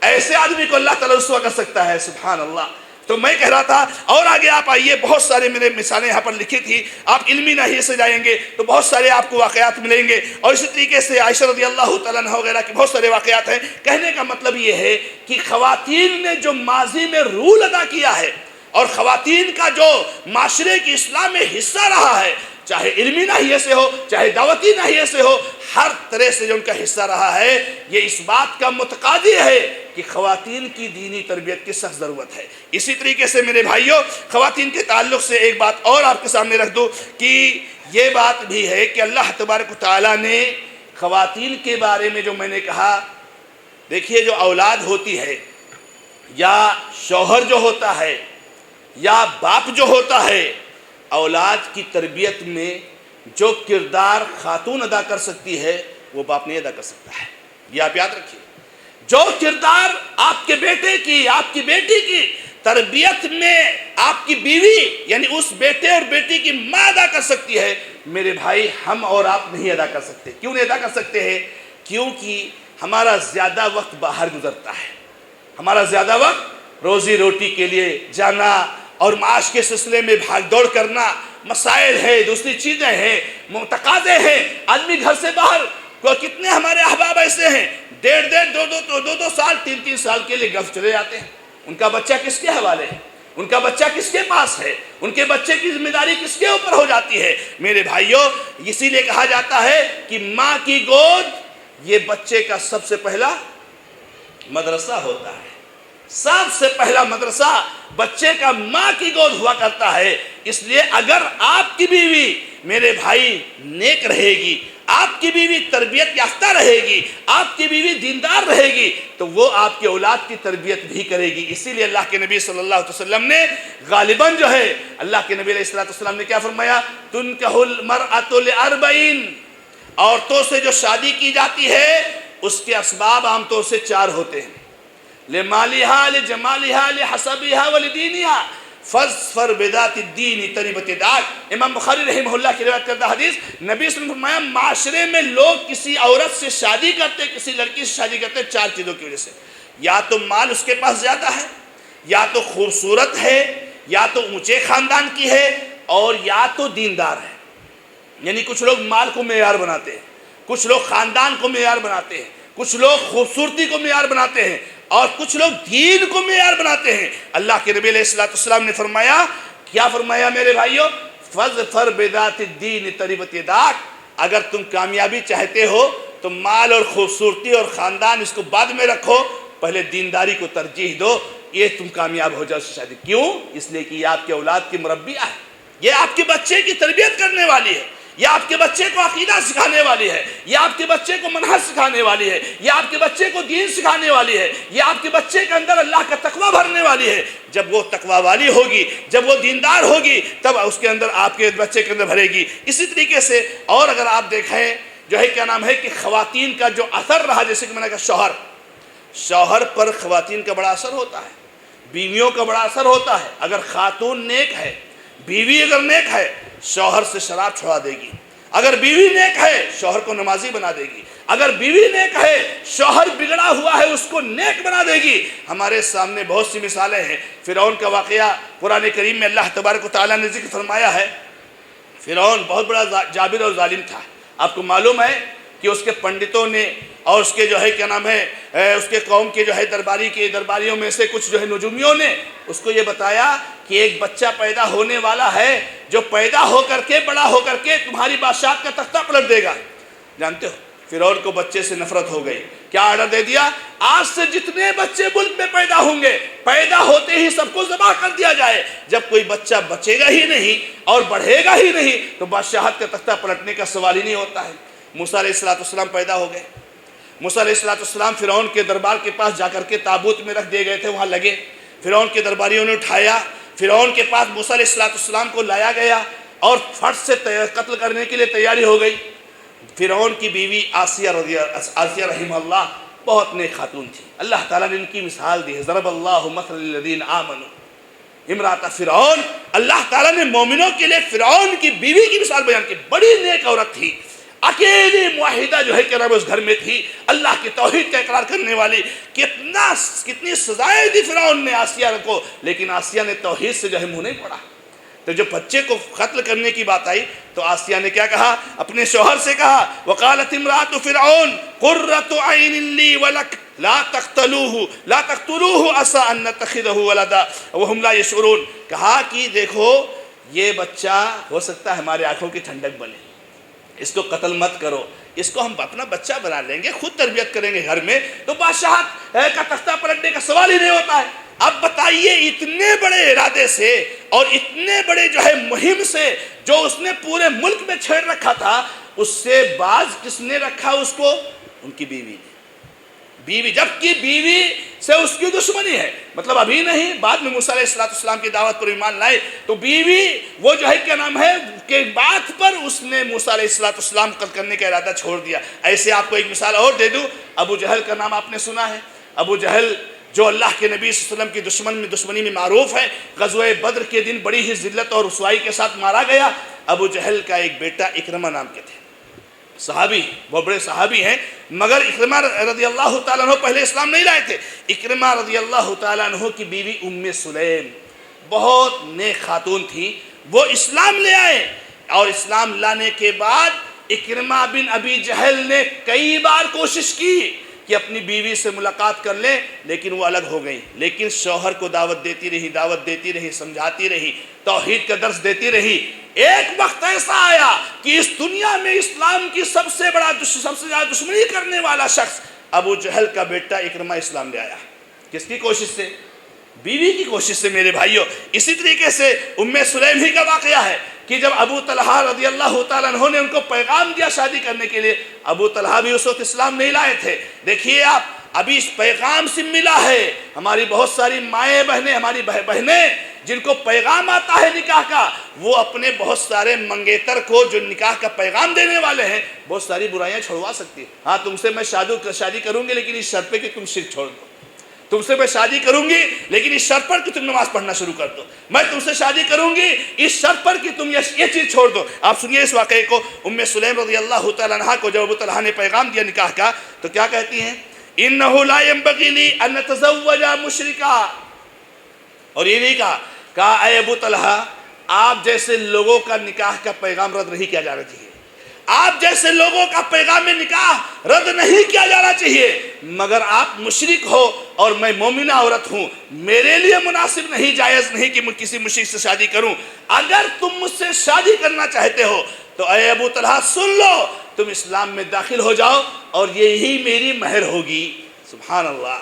ایسے آدمی کو اللہ تعالیٰ رسوا کر سکتا ہے، سبحان اللہ۔ تو میں کہہ رہا تھا، اور آگے آپ آئیے، بہت سارے میرے مثالیں یہاں پر لکھی تھی، آپ علمی ناحیے سے جائیں گے تو بہت سارے آپ کو واقعات ملیں گے، اور اسی طریقے سے عائشہ رضی اللہ تعالیٰ عنہا وغیرہ کے بہت سارے واقعات ہیں۔ کہنے کا مطلب یہ ہے کہ خواتین نے جو ماضی میں رول ادا کیا ہے، اور خواتین کا جو معاشرے کی اصلاح میں حصہ رہا ہے، چاہے علمی ناحیے سے ہو، چاہے دعوتی ناحیے سے ہو، ہر طرح سے جو ان کا حصہ رہا ہے، یہ اس بات کا متقاضی ہے کہ خواتین کی دینی تربیت کی سخت ضرورت ہے۔ اسی طریقے سے میرے بھائیوں، خواتین کے تعلق سے ایک بات اور آپ کے سامنے رکھ دوں کہ یہ بات بھی ہے کہ اللہ تبارک و تعالیٰ نے خواتین کے بارے میں جو میں نے کہا، دیکھیے جو اولاد ہوتی ہے، یا شوہر جو ہوتا ہے، یا باپ جو ہوتا ہے، اولاد کی تربیت میں جو کردار خاتون ادا کر سکتی ہے وہ باپ نہیں ادا کر سکتا ہے۔ یہ آپ یاد رکھیے، جو کردار آپ کے بیٹے کی، آپ کی بیٹی کی تربیت میں آپ کی بیوی یعنی اس بیٹے اور بیٹی کی ماں ادا کر سکتی ہے، میرے بھائی ہم اور آپ نہیں ادا کر سکتے۔ کیوں نہیں ادا کر سکتے ہیں؟ کیونکہ ہمارا زیادہ وقت باہر گزرتا ہے، ہمارا زیادہ وقت روزی روٹی کے لیے جانا اور معاش کے سلسلے میں بھاگ دوڑ کرنا، مسائل ہے، دوسری چیزیں ہیں، تقاضے ہیں، آدمی گھر سے باہر۔ کتنے ہمارے احباب ایسے ہیں ڈیڑھ دو سال، تین سال کے لیے گلف چلے جاتے ہیں، ان کا بچہ کس کے حوالے ہے؟ ان کا بچہ کس کے پاس ہے؟ ان کے بچے کی ذمہ داری کس کے اوپر ہو جاتی ہے؟ میرے بھائیوں، اسی لیے کہا جاتا ہے کہ ماں کی گود یہ بچے کا سب سے پہلا مدرسہ ہوتا ہے۔ سب سے پہلا مدرسہ بچے کا ماں کی گود ہوا کرتا ہے۔ اس لیے اگر آپ کی بیوی میرے بھائی نیک رہے گی، آپ کی بیوی تربیت یافتہ رہے گی، آپ کی بیوی دیندار رہے گی، تو وہ آپ کی اولاد کی تربیت بھی کرے گی۔ اسی لیے اللہ کے نبی صلی اللہ علیہ وسلم نے غالباً جو ہے، اللہ کے نبی علیہ السلام نے کیا فرمایا؟ تنکح المرأۃ لاربعین، عورتوں سے جو شادی کی جاتی ہے اس کے اسباب عام طور سے 4 ہوتے ہیں، لمالها لجمالها لحسبها ولدینها فاظفر بذات الدین تربت یداک۔ امام بخاری رحمہ اللہ کی روایت کردہ حدیث، نبی صلی اللہ علیہ وسلم نے فرمایا معاشرے میں لوگ کسی عورت سے شادی کرتے، کسی لڑکی سے شادی کرتے 4 چیزوں کی وجہ سے، یا تو مال اس کے پاس زیادہ ہے، یا تو خوبصورت ہے، یا تو اونچے خاندان کی ہے، اور یا تو دیندار ہے۔ یعنی کچھ لوگ مال کو معیار بناتے ہیں، کچھ لوگ خاندان کو معیار بناتے ہیں، کچھ لوگ خوبصورتی کو معیار بناتے ہیں، اور کچھ لوگ دین کو معیار بناتے ہیں۔ اللہ کے نبی علیہ السلام نے فرمایا، کیا فرمایا میرے بھائیوں؟ فَاظْفَرْ بِذَاتِ الدِّينِ تَرِبَتْ يَدَاكَ، اگر تم کامیابی چاہتے ہو تو مال اور خوبصورتی اور خاندان اس کو بعد میں رکھو، پہلے دینداری کو ترجیح دو، یہ تم کامیاب ہو جاؤ اس شادی۔ کیوں؟ اس لیے کہ یہ آپ کے اولاد کی مربیہ ہے، یہ آپ کے بچے کی تربیت کرنے والی ہے، یہ آپ کے بچے کو عقیدہ سکھانے والی ہے، یہ آپ کے بچے کو منہج سکھانے والی ہے، یہ آپ کے بچے کو دین سکھانے والی ہے، یہ آپ کے بچے کے اندر اللہ کا تقوی بھرنے والی ہے۔ جب وہ تقوی والی ہوگی، جب وہ دیندار ہوگی، تب اس کے اندر آپ کے بچے کے اندر بھرے گی۔ اسی طریقے سے اور اگر آپ دیکھیں جو ہے کیا نام ہے کہ خواتین کا جو اثر رہا، جیسے کہ میں نے کہا شوہر پر خواتین کا بڑا اثر ہوتا ہے، بیویوں کا بڑا اثر ہوتا ہے۔ اگر خاتون نیک ہے، بیوی اگر نیک ہے، شوہر سے شراب چھڑا دے گی۔ اگر بیوی نیک ہے، شوہر کو نمازی بنا دے گی۔ اگر بیوی نیک ہے، شوہر بگڑا ہوا ہے اس کو نیک بنا دے گی۔ ہمارے سامنے بہت سی مثالیں ہیں۔ فرعون کا واقعہ قرآن کریم میں اللہ تبارک و تعالیٰ نے ذکر فرمایا ہے۔ فرعون بہت بڑا جابر اور ظالم تھا۔ آپ کو معلوم ہے کہ اس کے پنڈتوں نے اور اس کے جو ہے کیا نام ہے اس کے قوم کے جو ہے درباریوں میں سے کچھ جو ہے نجومیوں نے اس کو یہ بتایا کہ ایک بچہ پیدا ہونے والا ہے جو پیدا ہو کر کے بڑا ہو کر کے تمہاری بادشاہت کا تختہ پلٹ دے گا۔ جانتے ہو فرعون کو بچے سے نفرت ہو گئی، کیا آرڈر دے دیا؟ آج سے جتنے بچے ملک میں پیدا ہوں گے پیدا ہوتے ہی سب کو ذبح کر دیا جائے۔ جب کوئی بچہ بچے گا ہی نہیں اور بڑھے گا ہی نہیں تو بادشاہت کا تختہ پلٹنے کا سوال ہی نہیں ہوتا ہے۔ موسیٰ علیہ السلام پیدا ہو گئے۔ موسیٰ علیہ السلام فرعون کے دربار کے پاس جا کر کے تابوت میں رکھ دیے گئے تھے، وہاں لگے۔ فرعون کے درباریوں نے اٹھایا، فرعون کے پاس موسیٰ علیہ السلام کو لایا گیا اور فٹ سے قتل کرنے کے لیے تیاری ہو گئی۔ فرعون کی بیوی آسیہ رحمہ اللہ بہت نیک خاتون تھی، اللہ تعالیٰ نے ان کی مثال دی ہے، ضرب اللہ مثل للذین آمنوا امرأۃ فرعون، اللہ تعالیٰ نے مومنوں کے لیے فرعون کی بیوی کی مثال بیان کی۔ بڑی نیک عورت تھی، اکیلی معاہدہ جو ہے کہ اس گھر میں تھی، اللہ کی توحید کا اقرار کرنے والی۔ کتنی سزائیں دی فرعون نے آسیہ کو، لیکن آسیہ نے توحید سے جو ہے منہ نہیں پڑا۔ تو جب بچے کو قتل کرنے کی بات آئی تو آسیہ نے کیا کہا؟ اپنے شوہر سے کہا وقالت امرأۃ فرعون قرۃ عین لی ولک لا تقتلوه عسى ان نتخذه ولدا وهم لا يشعرون۔ کہا کہ دیکھو یہ بچہ ہو سکتا ہے ہمارے آنکھوں کی ٹھنڈک بنے، اس کو قتل مت کرو، اس کو ہم اپنا بچہ بنا لیں گے، خود تربیت کریں گے گھر میں، تو بادشاہت کا تختہ پلٹنے کا سوال ہی نہیں ہوتا ہے۔ اب بتائیے اتنے بڑے ارادے سے اور اتنے بڑے جو ہے مہم سے جو اس نے پورے ملک میں چھیڑ رکھا تھا، اس سے باز کس نے رکھا اس کو؟ ان کی بیوی نے۔ بیوی، جبکہ بیوی سے اس کی دشمنی ہے، مطلب ابھی نہیں، بعد میں موسیٰ علیہ السلام کی دعوت پر ایمان لائے تو بیوی وہ جو ہے کیا نام ہے کہ بات پر اس نے موسیٰ علیہ السلام قتل کرنے کا ارادہ چھوڑ دیا۔ ایسے آپ کو ایک مثال اور دے دوں، ابو جہل کا نام آپ نے سنا ہے۔ ابو جہل جو اللہ کے نبی صلی اللہ علیہ وسلم کی دشمنی میں معروف ہے، غزوہ بدر کے دن بڑی ہی ذلت اور رسوائی کے ساتھ مارا گیا۔ ابو جہل کا ایک بیٹا اکرمہ نام کے تھے، صحابی، بہت بڑے صحابی ہیں، مگر اکرمہ رضی اللہ تعالیٰ عنہ پہلے اسلام نہیں لائے تھے۔ اکرمہ رضی اللہ تعالیٰ عنہ کی بیوی ام سلیم بہت نیک خاتون تھی، وہ اسلام لے آئے، اور اسلام لانے کے بعد اکرمہ بن ابی جہل نے کئی بار کوشش کی کہ اپنی بیوی سے ملاقات کر لیں، لیکن وہ الگ ہو گئی، لیکن شوہر کو دعوت دیتی رہی، سمجھاتی رہی، توحید کا درس دیتی رہی۔ ایک وقت ایسا آیا کہ اس دنیا میں اسلام کی سب سے زیادہ دشمنی کرنے والا شخص ابو جہل کا بیٹا اکرمہ اسلام لے آیا۔ کس کی کوشش سے؟ بیوی کی کوشش سے میرے بھائیوں۔ اسی طریقے سے ام سلیم ہی کا واقعہ ہے کہ جب ابو طلحہ رضی اللہ تعالیٰ عنہ نے ان کو پیغام دیا شادی کرنے کے لیے، ابو طلحہ بھی اس وقت اسلام نہیں لائے تھے۔ دیکھیے آپ، ابھی اس پیغام سے ملا ہے، ہماری بہت ساری مائیں بہنیں، ہماری بہنیں جن کو پیغام آتا ہے نکاح کا، وہ اپنے بہت سارے منگیتر کو جو نکاح کا پیغام دینے والے ہیں بہت ساری برائیاں چھوڑوا سکتی ہیں۔ ہاں تم سے میں شادی کروں گی لیکن اس شرط پہ کہ تم شرک چھوڑ دو، تم سے میں شادی کروں گی لیکن اس شرط پر کہ تم نماز پڑھنا شروع کر دو، میں تم سے شادی کروں گی اس شرط پر کہ تم یہ چیز چھوڑ دو۔ آپ سنیے اس واقعے کو، ام سلیم رضی اللہ تعالیٰ عنہ کو جب ابو طلحہ نے پیغام دیا نکاح کا تو کیا کہتی ہیں؟ انہ لا ينبغي لي ان اتزوج مشرکا، اور یہ نہیں کہا اے ابو طلحہ آپ جیسے لوگوں کا نکاح کا پیغام رد نہیں کیا جانا چاہیے، آپ جیسے لوگوں کا پیغام نکاح رد نہیں کیا جانا چاہیے، مگر آپ مشرک ہو اور میں مومنہ عورت ہوں، میرے لیے مناسب نہیں، جائز نہیں کہ میں کسی مشرک سے شادی کروں۔ اگر تم مجھ سے شادی کرنا چاہتے ہو تو اے ابو طلحہ سن لو، تم اسلام میں داخل ہو جاؤ اور یہی میری مہر ہوگی۔ سبحان اللہ،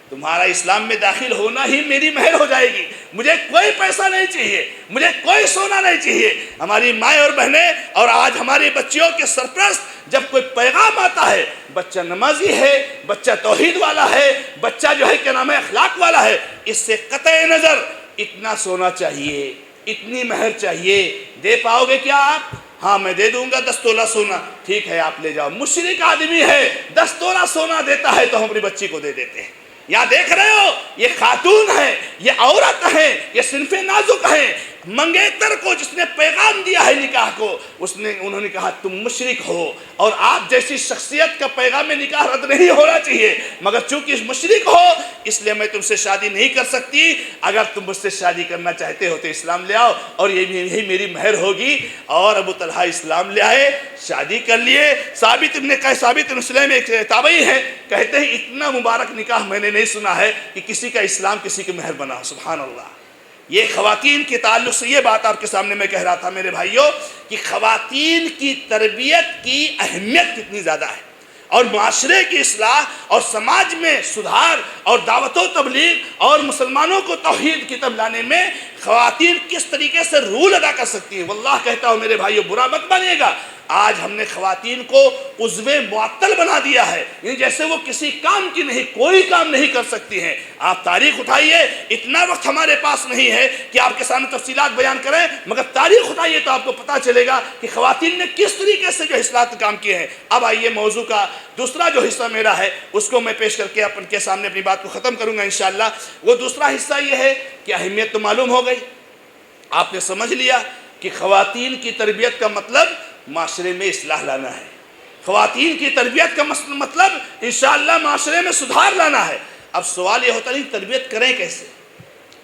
تمہارا اسلام میں داخل ہونا ہی میری مہر ہو جائے گی، مجھے کوئی پیسہ نہیں چاہیے، مجھے کوئی سونا نہیں چاہیے۔ ہماری مائیں اور بہنیں اور آج ہماری بچیوں کے سرپرست جب کوئی پیغام آتا ہے، بچہ نمازی ہے، بچہ توحید والا ہے، بچہ جو ہے کیا نام ہے اخلاق والا ہے، اس سے قطع نظر اتنا سونا چاہیے، اتنی مہر چاہیے، دے پاؤ گے کیا آپ؟ ہاں میں دے دوں گا 10 تولہ سونا، ٹھیک ہے آپ لے جاؤ۔ مشرک آدمی ہے، 10 تولہ سونا دیتا ہے تو ہم اپنی بچی کو دے دیتے ہیں۔ یہاں دیکھ رہے ہو، یہ خاتون ہے، یہ عورت ہے، یہ صنف نازک ہے، منگیتر کو جس نے پیغام دیا ہے نکاح کو، انہوں نے کہا تم مشرک ہو، اور آپ جیسی شخصیت کا پیغام نکاح رد نہیں ہونا چاہیے، مگر چونکہ مشرک ہو اس لیے میں تم سے شادی نہیں کر سکتی، اگر تم مجھ سے شادی کرنا چاہتے ہو تو اسلام لے آؤ اور یہی میری مہر ہوگی۔ اور ابو طلحہ اسلام لے آئے، شادی کر لیے۔ ثابت بن سلیم ایک تابعی ہے، کہتے ہیں اتنا مبارک نکاح میں نے نہیں سنا ہے کہ کسی کا اسلام کسی کی مہر بنا، سبحان اللہ۔ یہ خواتین کے تعلق سے یہ بات آپ کے سامنے میں کہہ رہا تھا میرے بھائیوں، کہ خواتین کی تربیت کی اہمیت کتنی زیادہ ہے، اور معاشرے کی اصلاح اور سماج میں سدھار اور دعوت و تبلیغ اور مسلمانوں کو توحید کی طرف لانے میں خواتین کس طریقے سے رول ادا کر سکتی ہیں۔ واللہ کہتا ہوں میرے بھائیوں، برا مت بنیے گا، آج ہم نے خواتین کو عضو معطل بنا دیا ہے، یعنی جیسے وہ کسی کام کی نہیں، کوئی کام نہیں کر سکتی ہیں۔ آپ تاریخ اٹھائیے، اتنا وقت ہمارے پاس نہیں ہے کہ آپ کے سامنے تفصیلات بیان کریں، مگر تاریخ اٹھائیے تو آپ کو پتہ چلے گا کہ خواتین نے کس طریقے سے جو اصلاحات کام کیے ہیں۔ اب آئیے موضوع کا دوسرا جو حصہ میرا ہے اس کو میں پیش کر کے اپن کے سامنے اپنی بات کو ختم کروں گا انشاءاللہ۔ وہ دوسرا حصہ یہ ہے کہ اہمیت تو معلوم ہو گئی، آپ نے سمجھ لیا کہ خواتین کی تربیت کا مطلب معاشرے میں اصلاح لانا ہے، خواتین کی تربیت کا مطلب انشاءاللہ معاشرے میں سدھار لانا ہے۔ اب سوال یہ ہوتا ہے تربیت کریں کیسے،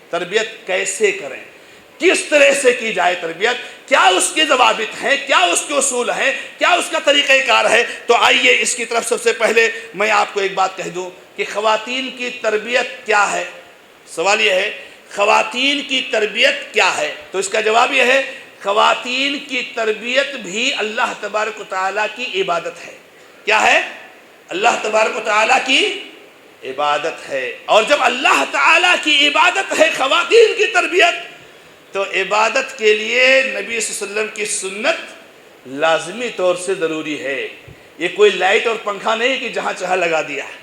تربیت کیسے کریں، کس طرح سے کی جائے تربیت، کیا اس کے ضوابط ہیں، کیا اس کے اصول ہیں، کیا اس کا طریقہ کار ہے۔ تو آئیے اس کی طرف سب سے پہلے میں آپ کو ایک بات کہہ دوں کہ خواتین کی تربیت کیا ہے۔ سوال یہ ہے خواتین کی تربیت کیا ہے، تو اس کا جواب یہ ہے خواتین کی تربیت بھی اللہ تبارک و تعالیٰ کی عبادت ہے۔ کیا ہے؟ اللہ تبارک و تعالیٰ کی عبادت ہے، اور جب اللہ تعالیٰ کی عبادت ہے خواتین کی تربیت، تو عبادت کے لیے نبی صلی اللہ علیہ وسلم کی سنت لازمی طور سے ضروری ہے۔ یہ کوئی لائٹ اور پنکھا نہیں کہ جہاں چاہا لگا دیا ہے،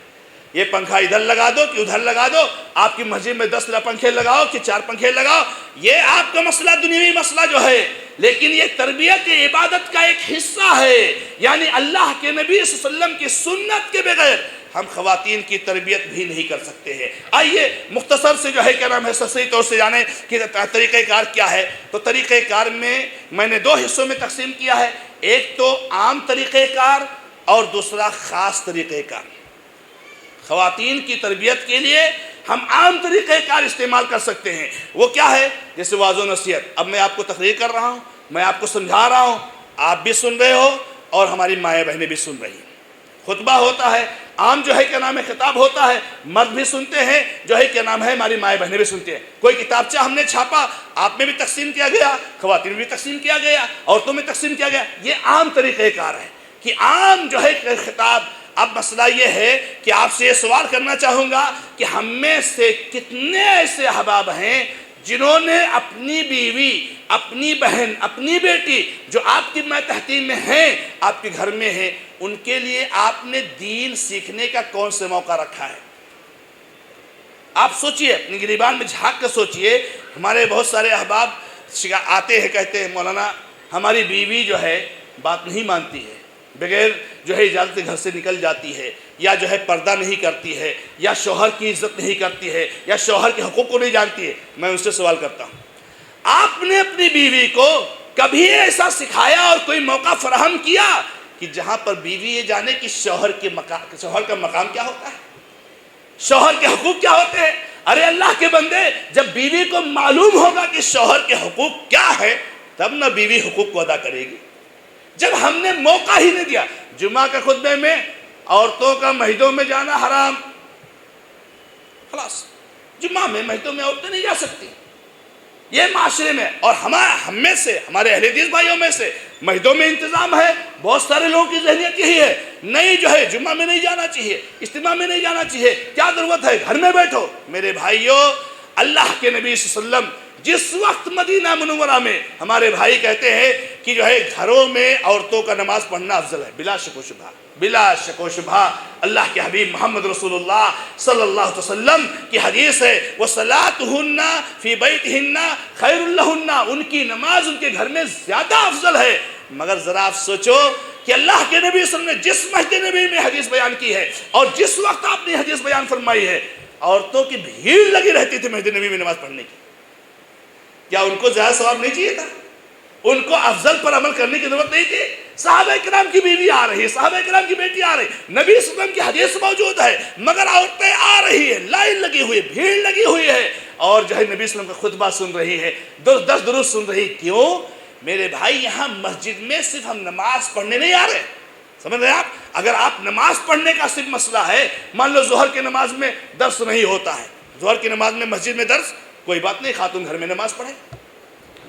یہ پنکھا ادھر لگا دو کہ ادھر لگا دو، آپ کی مسجد میں 10 پنکھے لگاؤ کہ 4 پنکھے لگاؤ، یہ آپ کا مسئلہ دنیاوی مسئلہ جو ہے، لیکن یہ تربیت عبادت کا ایک حصہ ہے۔ یعنی اللہ کے نبی صلی اللہ علیہ وسلم کی سنت کے بغیر ہم خواتین کی تربیت بھی نہیں کر سکتے ہیں۔ آئیے مختصر سے جو ہے کیا نام ہے صحیح طور سے جانیں کہ طریقہ کار کیا ہے۔ تو طریقہ کار میں نے 2 حصوں میں تقسیم کیا ہے، ایک تو عام طریقہ کار اور دوسرا خاص طریقہ کار۔ خواتین کی تربیت کے لیے ہم عام طریقہ کار استعمال کر سکتے ہیں، وہ کیا ہے؟ جیسے واعظ و نصیحت۔ اب میں آپ کو تقریر کر رہا ہوں، میں آپ کو سمجھا رہا ہوں، آپ بھی سن رہے ہو اور ہماری مائیں بہنیں بھی سن رہی ہیں۔ خطبہ ہوتا ہے، عام جو ہے کیا نام ہے خطاب ہوتا ہے، مرد بھی سنتے ہیں، جو ہے کیا نام ہے ہماری مائیں بہنیں بھی سنتے ہیں۔ کوئی کتابچہ ہم نے چھاپا، آپ میں بھی تقسیم کیا گیا، خواتین میں بھی تقسیم کیا گیا، عورتوں میں تقسیم کیا گیا۔ یہ عام طریقہ کار ہے کہ عام جو ہے خطاب۔ اب مسئلہ یہ ہے کہ آپ سے یہ سوال کرنا چاہوں گا کہ ہم میں سے کتنے ایسے احباب ہیں جنہوں نے اپنی بیوی، اپنی بہن، اپنی بیٹی جو آپ کی ماتحتی میں ہیں، آپ کے گھر میں ہیں، ان کے لیے آپ نے دین سیکھنے کا کون سے موقع رکھا ہے؟ آپ سوچئے، اپنی گریبان میں جھانک کر سوچئے۔ ہمارے بہت سارے احباب آتے ہیں، کہتے ہیں مولانا ہماری بیوی جو ہے بات نہیں مانتی ہے، بغیر جو ہے اجازت گھر سے نکل جاتی ہے، یا جو ہے پردہ نہیں کرتی ہے، یا شوہر کی عزت نہیں کرتی ہے، یا شوہر کے حقوق کو نہیں جانتی ہے۔ میں ان سے سوال کرتا ہوں، آپ نے اپنی بیوی کو کبھی ایسا سکھایا اور کوئی موقع فراہم کیا کہ جہاں پر بیوی یہ جانے کہ شوہر کا مقام کیا ہوتا ہے، شوہر کے حقوق کیا ہوتے ہیں؟ ارے اللہ کے بندے، جب بیوی کو معلوم ہوگا کہ شوہر کے حقوق کیا ہے تب نہ بیوی حقوق کو ادا کرے گی۔ جب ہم نے موقع ہی نہیں دیا، جمعہ کے خطبے میں عورتوں کا مسجدوں میں جانا حرام، خلاص جمعہ میں مسجدوں میں عورتیں نہیں جا سکتی، یہ معاشرے میں، اور ہم میں سے، ہمارے اہل حدیث بھائیوں میں سے مسجدوں میں انتظام ہے، بہت سارے لوگوں کی ذہنیت یہی ہے، نہیں جو ہے جمعہ میں نہیں جانا چاہیے، اجتماع میں نہیں جانا چاہیے، کیا ضرورت ہے، گھر میں بیٹھو۔ میرے بھائیوں، اللہ کے نبی صلی اللہ علیہ وسلم جس وقت مدینہ منورہ میں، ہمارے بھائی کہتے ہیں کہ جو ہے گھروں میں عورتوں کا نماز پڑھنا افضل ہے، بلا شک و شبہ، بلا شک و شبہ اللہ کے حبیب محمد رسول اللہ صلی اللہ علیہ وسلم کی حدیث ہے، وَصَلَاتُهُنَّ فِي بَيْتِهِنَّ خَيْرٌ لَهُنَّ، ان کی نماز ان کے گھر میں زیادہ افضل ہے۔ مگر ذرا آپ سوچو کہ اللہ کے نبی صلی اللہ علیہ وسلم نے جس مسجد نبی میں حدیث بیان کی ہے اور جس وقت آپ نے حدیث بیان فرمائی ہے، عورتوں کی بھیڑ لگی رہتی تھی مسجد نبی میں نماز پڑھنے کی، کیا ان کو زیادہ ثواب نہیں چاہیے تھا؟ ان کو افضل پر عمل کرنے کی ضرورت نہیں تھی؟ صحابہ کرام کی بیوی آ رہی ہے، صحابہ کرام کی بیٹی آ رہی، نبی صلی اللہ علیہ وسلم کی حدیث موجود ہے، مگر عورتیں آ رہی ہے، لائن لگی ہوئی ہے، بھیڑ لگی ہوئی ہے، اور جو ہے نبی صلی اللہ علیہ وسلم کا خطبہ سن رہی ہے، دس درست سن رہی. کیوں؟ میرے بھائی یہاں مسجد میں صرف ہم نماز پڑھنے نہیں آ رہے. سمجھ رہے ہیں آپ؟ اگر آپ نماز پڑھنے کا صرف مسئلہ ہے، مان لو ظہر کی نماز میں درس نہیں ہوتا ہے، ظہر کی نماز میں مسجد میں درس، کوئی بات نہیں، خاتون گھر میں نماز پڑھے،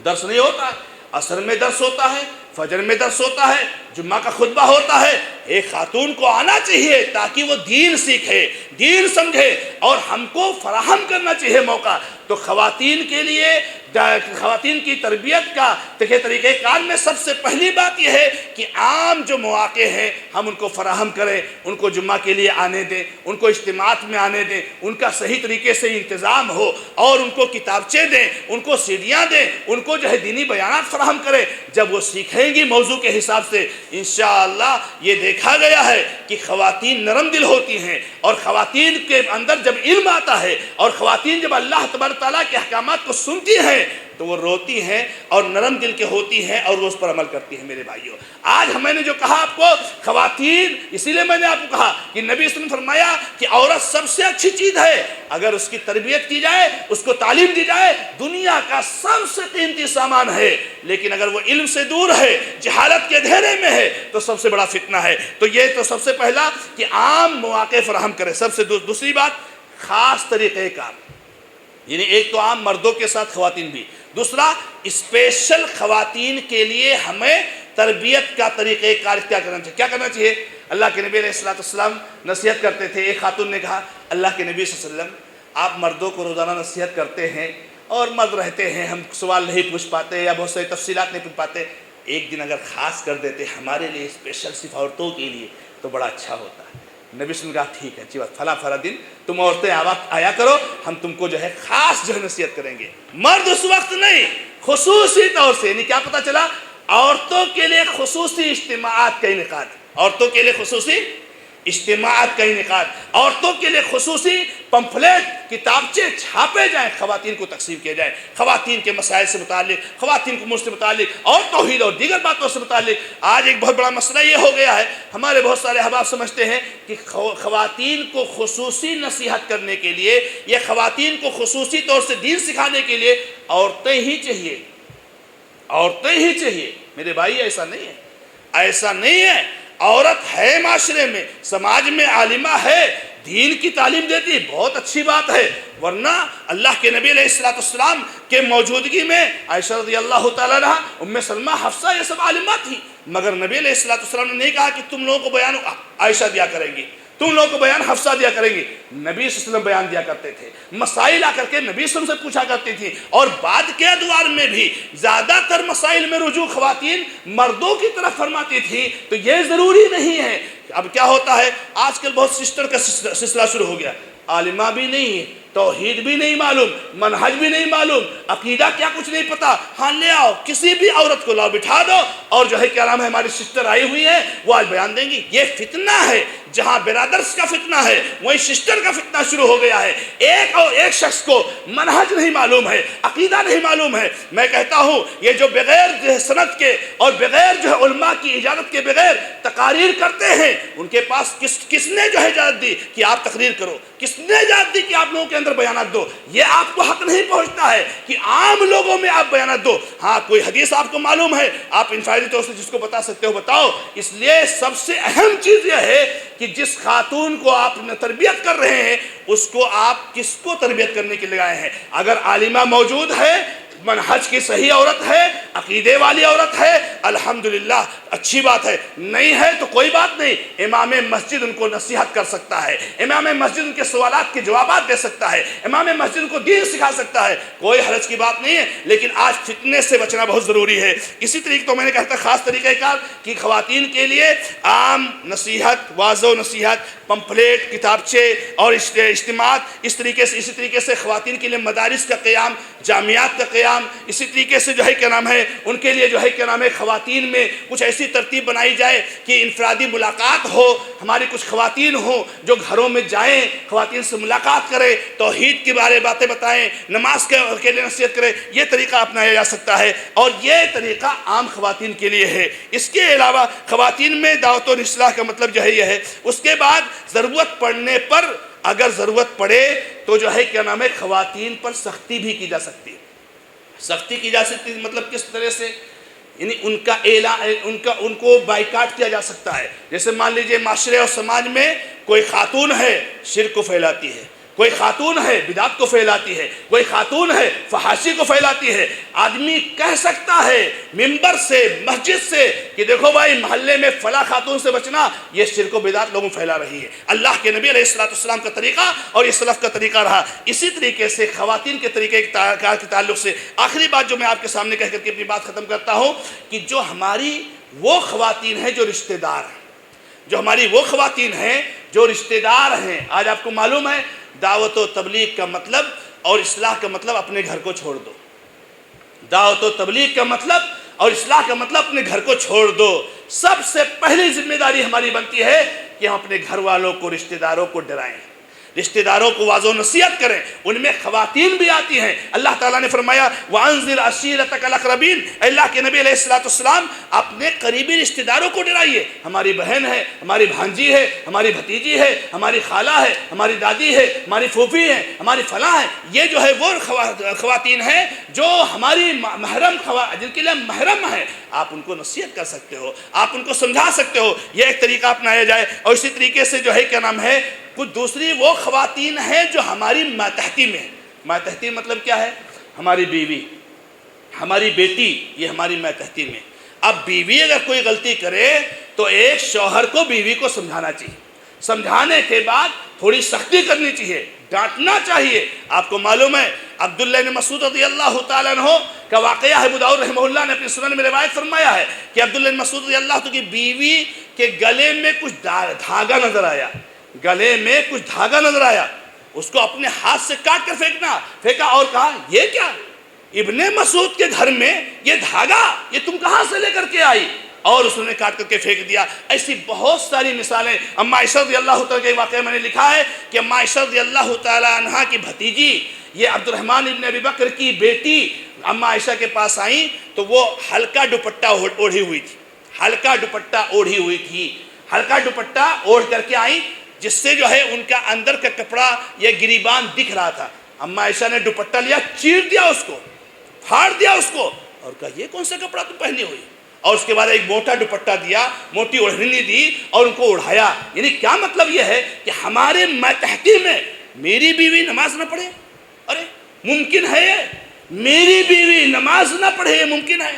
درس نہیں ہوتا ہے، عصر میں درس ہوتا ہے، فجر میں درس ہوتا ہے، جمعہ کا خطبہ ہوتا ہے. ایک خاتون کو آنا چاہیے تاکہ وہ دین سیکھے، دین سمجھے، اور ہم کو فراہم کرنا چاہیے موقع. تو خواتین کے لیے، خواتین کی تربیت کا طریقہ کار میں سب سے پہلی بات یہ ہے کہ عام جو مواقع ہیں ہم ان کو فراہم کریں، ان کو جمعہ کے لیے آنے دیں، ان کو اجتماعات میں آنے دیں، ان کا صحیح طریقے سے انتظام ہو، اور ان کو کتابچے دیں، ان کو سیڈیاں دیں، ان کو جو ہے دینی بیانات فراہم کریں. جب وہ سیکھیں گی موضوع کے حساب سے، انشاءاللہ یہ دیکھا گیا ہے کہ خواتین نرم دل ہوتی ہیں، اور خواتین کے اندر جب علم آتا ہے، اور خواتین جب اللہ تبارک تعالیٰ کے احکامات کو سنتی ہیں تو وہ روتی ہیں اور نرم دل کے ہوتی ہیں، اور وہ اس پر عمل کرتی ہیں. میرے بھائیوں، آج میں نے جو کہا آپ کو خواتین، اسی لیے میں نے آپ کو کہا کہ نبی صلی اللہ علیہ وسلم نے فرمایا کہ عورت سب سے اچھی چیز ہے، اگر اس کی تربیت کی جائے، اس کو تعلیم دی جائے، دنیا کا سب سے قیمتی سامان ہے. لیکن اگر وہ علم سے دور ہے، جہالت کے اندھیرے میں ہے، تو سب سے بڑا فتنہ ہے. تو یہ تو سب سے پہلا کہ عام مواقع فراہم کرے. سب سے دوسری بات، خاص طریقہ کار، یعنی ایک تو عام مردوں کے ساتھ خواتین بھی، دوسرا اسپیشل خواتین کے لیے ہمیں تربیت کا طریقہ کار اختیار کرنا چاہیے. کیا کرنا چاہیے؟ اللہ کے نبی علیہ السلام نصیحت کرتے تھے. ایک خاتون نے کہا، اللہ کے نبی صلی اللہ علیہ وسلم آپ مردوں کو روزانہ نصیحت کرتے ہیں اور مرد رہتے ہیں، ہم سوال نہیں پوچھ پاتے یا بہت ساری تفصیلات نہیں پوچھ پاتے، ایک دن اگر خاص کر دیتے ہمارے لیے اسپیشل صرف عورتوں کے لیے تو بڑا اچھا ہوتا ہے. نبی صلی اللہ علیہ وسلم نے کہا ٹھیک ہے، اچھی بات، فلاں دن تم عورتیں آیا کرو، ہم تم کو جو ہے خاص جو ہے نصیحت کریں گے. مرد اس وقت نہیں، خصوصی طور سے. یعنی کیا پتہ چلا؟ عورتوں کے لیے خصوصی اجتماعات کا انعقاد، عورتوں کے لیے خصوصی اجتماعات کا انعقاد، عورتوں کے لیے خصوصی پمفلیٹ، کتابچے چھاپے جائیں، خواتین کو تقسیم کیے جائیں، خواتین کے مسائل سے متعلق، خواتین کو امور سے متعلق، اور توحید اور دیگر باتوں سے متعلق. آج ایک بہت بڑا مسئلہ یہ ہو گیا ہے، ہمارے بہت سارے احباب سمجھتے ہیں کہ خواتین کو خصوصی نصیحت کرنے کے لیے یا خواتین کو خصوصی طور سے دین سکھانے کے لیے عورتیں ہی چاہیے، عورتیں ہی چاہیے. میرے بھائی ایسا نہیں ہے، ایسا نہیں ہے. عورت ہے معاشرے میں، سماج میں عالمہ ہے، دین کی تعلیم دیتی، بہت اچھی بات ہے. ورنہ اللہ کے نبی علیہ السلام کے موجودگی میں عائشہ رضی اللہ تعالیٰ عنہ، ام سلمہ، حفصہ، یہ سب عالمات تھی، مگر نبی علیہ السلام نے نہیں کہا کہ تم لوگوں کو بیان عائشہ دیا کریں گی، تم لوگوں کو بیان حفصہ دیا کریں گی. نبی صلی اللہ علیہ وسلم بیان دیا کرتے تھے، مسائل آ کر کے نبی صلی اللہ علیہ وسلم سے پوچھا کرتی تھی، اور بعد کے ادوار میں بھی زیادہ تر مسائل میں رجوع خواتین مردوں کی طرف فرماتی تھی. تو یہ ضروری نہیں ہے. اب کیا ہوتا ہے، آج کل بہت سسٹر کا سلسلہ شروع ہو گیا، عالمہ بھی نہیں ہے، توحید بھی نہیں معلوم، منہج بھی نہیں معلوم، عقیدہ کیا کچھ نہیں پتا. ہاں لے آؤ، کسی بھی عورت کو لاؤ، بٹھا دو، اور جو ہے کیا نام ہے، ہماری سسٹر آئی ہوئی ہے، وہ آج بیان دیں گی. یہ فتنہ ہے. جہاں برادرز کا فتنہ ہے وہیں سسٹر کا فتنہ شروع ہو گیا ہے. ایک شخص کو منہج نہیں معلوم ہے، عقیدہ نہیں معلوم ہے. میں کہتا ہوں یہ جو بغیر سند کے اور بغیر جو ہے علماء کی اجازت کے بغیر تقاریر کرتے ہیں، ان کے پاس کس نے جو ہے اجازت دی کہ آپ تقریر کرو؟ کس نے اجازت دی کہ آپ لوگوں کے اندر بیانات دو؟ یہ آپ کو حق نہیں پہنچتا ہے کہ عام لوگوں میں آپ بیانات دو. ہاں کوئی حدیث آپ کو معلوم ہے، آپ انفرادی طور سے جس کو بتا سکتے ہو بتاؤ. اس لیے سب سے اہم چیز یہ ہے کہ جس خاتون کو آپ تربیت کر رہے ہیں اس کو آپ کس کو تربیت کرنے کے لیے آئے ہیں. اگر عالمہ موجود ہے، منہج کی صحیح عورت ہے، عقیدے والی عورت ہے، الحمدللہ اچھی بات ہے. نہیں ہے تو کوئی بات نہیں، امام مسجد ان کو نصیحت کر سکتا ہے، امام مسجد ان کے سوالات کے جوابات دے سکتا ہے، امام مسجد ان کو دین سکھا سکتا ہے، کوئی حرج کی بات نہیں ہے. لیکن آج فتنے سے بچنا بہت ضروری ہے. اسی طریقے تو میں نے کہتا خاص طریقہ کار کہ خواتین کے لیے عام نصیحت، واضح و نصیحت، پمفلیٹ، کتابچے اور اجتماعات، اسی طریقے سے خواتین کے لیے مدارس کا قیام، جامعات کا قیام، قیام، اسی طریقے سے جو ہے کیا نام ہے ان کے لیے جو ہے کیا نام ہے خواتین میں کچھ ایسی ترتیب بنائی جائے کہ انفرادی ملاقات ہو، ہماری کچھ خواتین ہوں جو گھروں میں جائیں، خواتین سے ملاقات کریں، توحید کے بارے باتیں بتائیں، نماز کے لیے نصیحت کریں. یہ طریقہ اپنایا جا سکتا ہے اور یہ طریقہ عام خواتین کے لیے ہے. اس کے علاوہ خواتین میں دعوت و اصلاح کا مطلب جو ہے یہ ہے. اس کے بعد ضرورت پڑنے پر، اگر ضرورت پڑے تو جو ہے کیا نام ہے خواتین پر سختی بھی کی جا سکتی ہے. سختی کی جا سکتی ہے مطلب کس طرح سے؟ یعنی ان کو بائیکاٹ کیا جا سکتا ہے. جیسے مان لیجئے معاشرے اور سماج میں کوئی خاتون ہے شرک کو پھیلاتی ہے، کوئی خاتون ہے بدعت کو پھیلاتی ہے، کوئی خاتون ہے فحاشی کو پھیلاتی ہے. آدمی کہہ سکتا ہے منبر سے، مسجد سے کہ دیکھو بھائی محلے میں فلاں خاتون سے بچنا، یہ شرک و بدعت لوگوں پھیلا رہی ہے. اللہ کے نبی علیہ السلام کا طریقہ اور یہ سلف کا طریقہ رہا. اسی طریقے سے خواتین کے طریقے کار کے تعلق سے آخری بات جو میں آپ کے سامنے کہہ کر کے اپنی بات ختم کرتا ہوں کہ جو ہماری وہ خواتین ہیں جو رشتہ دار ہیں، جو ہماری وہ خواتین ہیں جو رشتہ دار ہیں. آج آپ کو معلوم ہے دعوت و تبلیغ کا مطلب اور اصلاح کا مطلب اپنے گھر کو چھوڑ دو. دعوت و تبلیغ کا مطلب اور اصلاح کا مطلب اپنے گھر کو چھوڑ دو. سب سے پہلی ذمہ داری ہماری بنتی ہے کہ ہم اپنے گھر والوں کو، رشتہ داروں کو ڈرائیں، رشتہ داروں کو واضح و نصیحت کریں. ان میں خواتین بھی آتی ہیں. اللہ تعالیٰ نے فرمایا وَأَنذِرْ عَشِيرَتَكَ الْأَقْرَبِينَ، اللہ کے نبی علیہ السلام اپنے قریبی رشتہ داروں کو ڈرائیے. ہماری بہن ہے، ہماری بھانجی ہے، ہماری بھتیجی ہے، ہماری خالہ ہے، ہماری دادی ہے، ہماری پھوپھی ہے، ہماری فلاں ہے. یہ جو ہے وہ خواتین ہیں جو ہماری محرم جن کے لیے محرم ہے. آپ ان کو نصیحت کر سکتے ہو، آپ ان کو سمجھا سکتے ہو. یہ ایک طریقہ اپنایا جائے. اور اسی طریقے سے جو ہے کیا نام ہے کچھ دوسری وہ خواتین ہیں جو ہماری ماتحتی میں. ماتحتی مطلب کیا ہے؟ ہماری بیوی، ہماری بیٹی، یہ ہماری ماتحتی میں. اب بیوی اگر کوئی غلطی کرے تو ایک شوہر کو بیوی کو سمجھانا چاہیے. سمجھانے کے بعد تھوڑی سختی کرنی چاہیے، ڈانٹنا چاہیے. آپ کو معلوم ہے عبداللہ بن مسعود رضی اللہ تعالیٰ عنہ کا واقعہ ہے. ابو داؤد رحمہ اللہ نے اپنی سنن میں روایت فرمایا ہے کہ عبداللہ بن مسعود رضی اللہ عنہ کی بیوی کے گلے میں کچھ دھاگا نظر آیا. گلے میں کچھ دھاگا نظر آیا. اس کو اپنے ہاتھ سے کاٹ کر پھینکا اور کہا یہ کیا؟ ابن مسعود کے گھر میں یہ دھاگا، یہ تم کہاں سے لے کر کے آئی؟ اور اس نے کاٹ کر کے پھینک دیا. ایسی بہت ساری مثالیں. اما عائشہ رضی اللہ تعالیٰ کے واقعہ میں نے لکھا ہے کہ اما عائشہ رضی اللہ تعالیٰ عنہ کی بھتیجی یہ عبد الرحمن ابن ابی بکر کی بیٹی اما عائشہ کے پاس آئیں تو وہ ہلکا دوپٹہ اوڑھی ہوئی تھی. ہلکا دوپٹہ اوڑھی ہوئی تھی. ہلکا دوپٹہ اوڑھ کر کے آئیں جس سے جو ہے ان کا اندر کا کپڑا یا گریبان دکھ رہا تھا. اما عائشہ نے دوپٹہ لیا، چیر دیا اس کو، پھاڑ دیا اس کو اور کہا یہ کون سا کپڑا تم پہنی ہوئی؟ اور اس کے بعد ایک موٹا دوپٹہ دیا، موٹی اوڑھنی دی اور ان کو اڑھایا. یعنی کیا مطلب یہ ہے کہ ہمارے ماتحتی میں میری بیوی نماز نہ پڑھے؟ ارے ممکن ہے یہ؟ میری بیوی نماز نہ پڑھے یہ ممکن ہے؟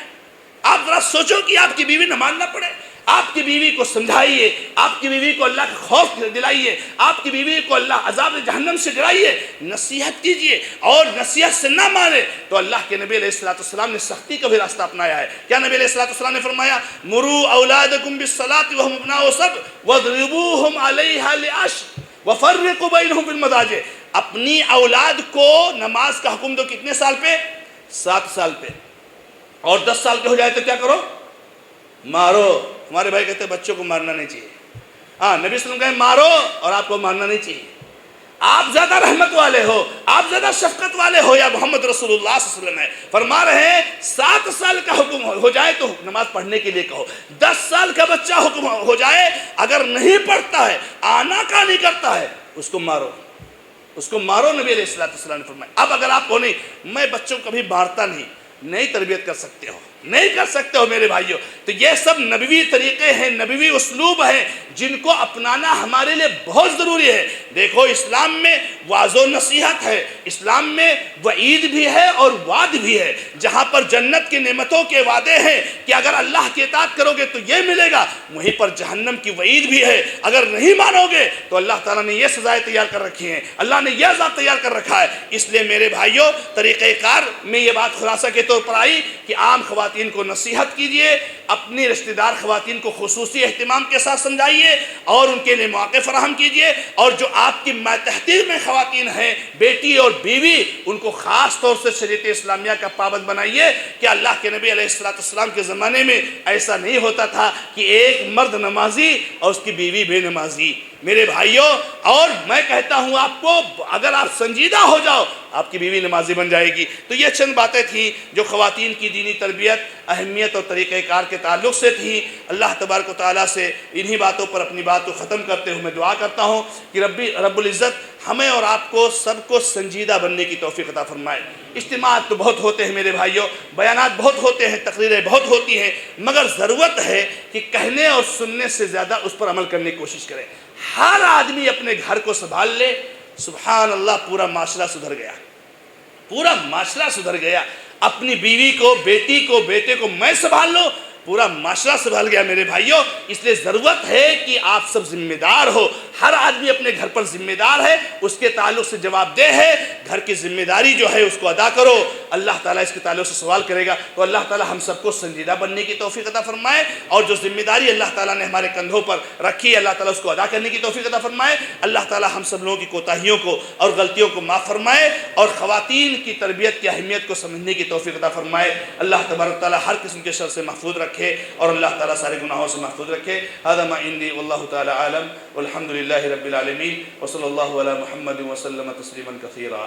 آپ ذرا سوچو کہ آپ کی بیوی نماز نہ پڑھے. آپ کی بیوی کو سمجھائیے، آپ کی بیوی کو اللہ کا خوف دلائیے، آپ کی بیوی کو اللہ عذاب جہنم سے ڈرائیے، نصیحت کیجئے. اور نصیحت سے نہ مانے تو اللہ کے نبی علیہ السلام نے سختی کا بھی راستہ اپنایا ہے. کیا نبی علیہ السلام نے فرمایا مروا اولادکم بالصلاۃ وهم ابناء سبع واضربوهم علیہا لعشر وفرقوا بینہم بالمضاجع. اپنی اولاد کو نماز کا حکم دو کتنے سال پہ؟ 7 سال پہ. اور 10 سال کے ہو جائے تو کیا کرو؟ مارو. ہمارے بھائی کہتے ہیں بچوں کو مارنا نہیں چاہیے. ہاں نبی صلی اللہ علیہ وسلم کہے مارو اور آپ کو مارنا نہیں چاہیے. آپ زیادہ رحمت والے ہو، آپ زیادہ شفقت والے ہو یا محمد رسول اللہ صلی اللہ علیہ وسلم ہے. فرما رہے ہیں 7 سال کا حکم ہو جائے تو نماز پڑھنے کے لیے کہو. 10 سال کا بچہ حکم ہو جائے اگر نہیں پڑھتا ہے، آنا کا نہیں کرتا ہے، اس کو مارو، اس کو مارو. نبی علیہ السلام نے فرمایا. اب اگر آپ کو میں بچوں کو کبھی مارتا نہیں تربیت کر سکتے ہو، نہیں کر سکتے ہو میرے بھائیوں. تو یہ سب نبوی طریقے ہیں، نبوی اسلوب ہیں جن کو اپنانا ہمارے لیے بہت ضروری ہے. دیکھو اسلام میں واضح و نصیحت ہے، اسلام میں وعید بھی ہے اور وعد بھی ہے. جہاں پر جنت کی نعمتوں کے وعدے ہیں کہ اگر اللہ کی اطاعت کرو گے تو یہ ملے گا، وہیں پر جہنم کی وعید بھی ہے. اگر نہیں مانو گے تو اللہ تعالیٰ نے یہ سزائیں تیار کر رکھی ہیں، اللہ نے یہ عذاب تیار کر رکھا ہے. اس لیے میرے بھائیوں طریقہ کار میں یہ بات خلاصہ کے طور پر آئی کہ عام خواتین کو نصیحت کیجئے، اپنی رشتہ دار خواتین کو خصوصی اہتمام کے ساتھ سمجھائیے اور ان کے لیے مواقع فراہم کیجئے، اور جو آپ کی ماتحتی میں خواتین ہیں، بیٹی اور بیوی، ان کو خاص طور سے شریعت اسلامیہ کا پابند بنائیے کہ اللہ کے نبی علیہ السلام کے زمانے میں ایسا نہیں ہوتا تھا کہ ایک مرد نمازی اور اس کی بیوی بے نمازی۔ میرے بھائیوں، اور میں کہتا ہوں آپ کو، اگر آپ سنجیدہ ہو جاؤ آپ کی بیوی نمازی بن جائے گی۔ تو یہ چند باتیں تھیں جو خواتین کی دینی تربیت، اہمیت اور طریقہ کار کے تعلق سے تھیں۔ اللہ تبارک و تعالیٰ سے انہی باتوں پر اپنی بات کو ختم کرتے ہوئے میں دعا کرتا ہوں کہ رب العزت ہمیں اور آپ کو سب کو سنجیدہ بننے کی توفیق عطا فرمائے۔ اجتماعات تو بہت ہوتے ہیں میرے بھائیوں، بیانات بہت ہوتے ہیں، تقریریں بہت ہوتی ہیں، مگر ضرورت ہے کہ کہنے اور سننے سے زیادہ اس پر عمل کرنے کی کوشش کریں۔ ہر آدمی اپنے گھر کو سنبھال لے، سبحان اللہ، پورا معاشرہ سدھر گیا، پورا معاشرہ سدھر گیا۔ اپنی بیوی کو، بیٹی کو، بیٹے کو میں سنبھال لو، پورا معاشرہ سنبھال گیا میرے بھائیوں۔ اس لیے ضرورت ہے کہ آپ سب ذمہ دار ہو، ہر آدمی اپنے گھر پر ذمہ دار ہے، اس کے تعلق سے جواب دہ ہے۔ گھر کی ذمہ داری جو ہے اس کو ادا کرو، اللہ تعالیٰ اس کے تعلق سے سوال کرے گا۔ تو اللہ تعالیٰ ہم سب کو سنجیدہ بننے کی توفیق عطا فرمائے، اور جو ذمہ داری اللہ تعالیٰ نے ہمارے کندھوں پر رکھی ہے اللہ تعالیٰ اس کو ادا کرنے کی توفیق عطا فرمائے۔ اللہ تعالیٰ ہم سب لوگوں کی کوتاہیوں کو اور غلطیوں کو معاف فرمائے، اور خواتین کی تربیت کی اہمیت کو سمجھنے کی توفیق عطا فرمائے۔ اللہ تبارک تعالیٰ ہر قسم کے شر سے محفوظ رکھے، اور اللہ تعالیٰ سارے گناہوں سے محفوظ رکھے۔ هذا ما عندي والله تعالى عالم، والحمد لله رب العالمين، وصلى الله على محمد وسلم تسليما كثيرا۔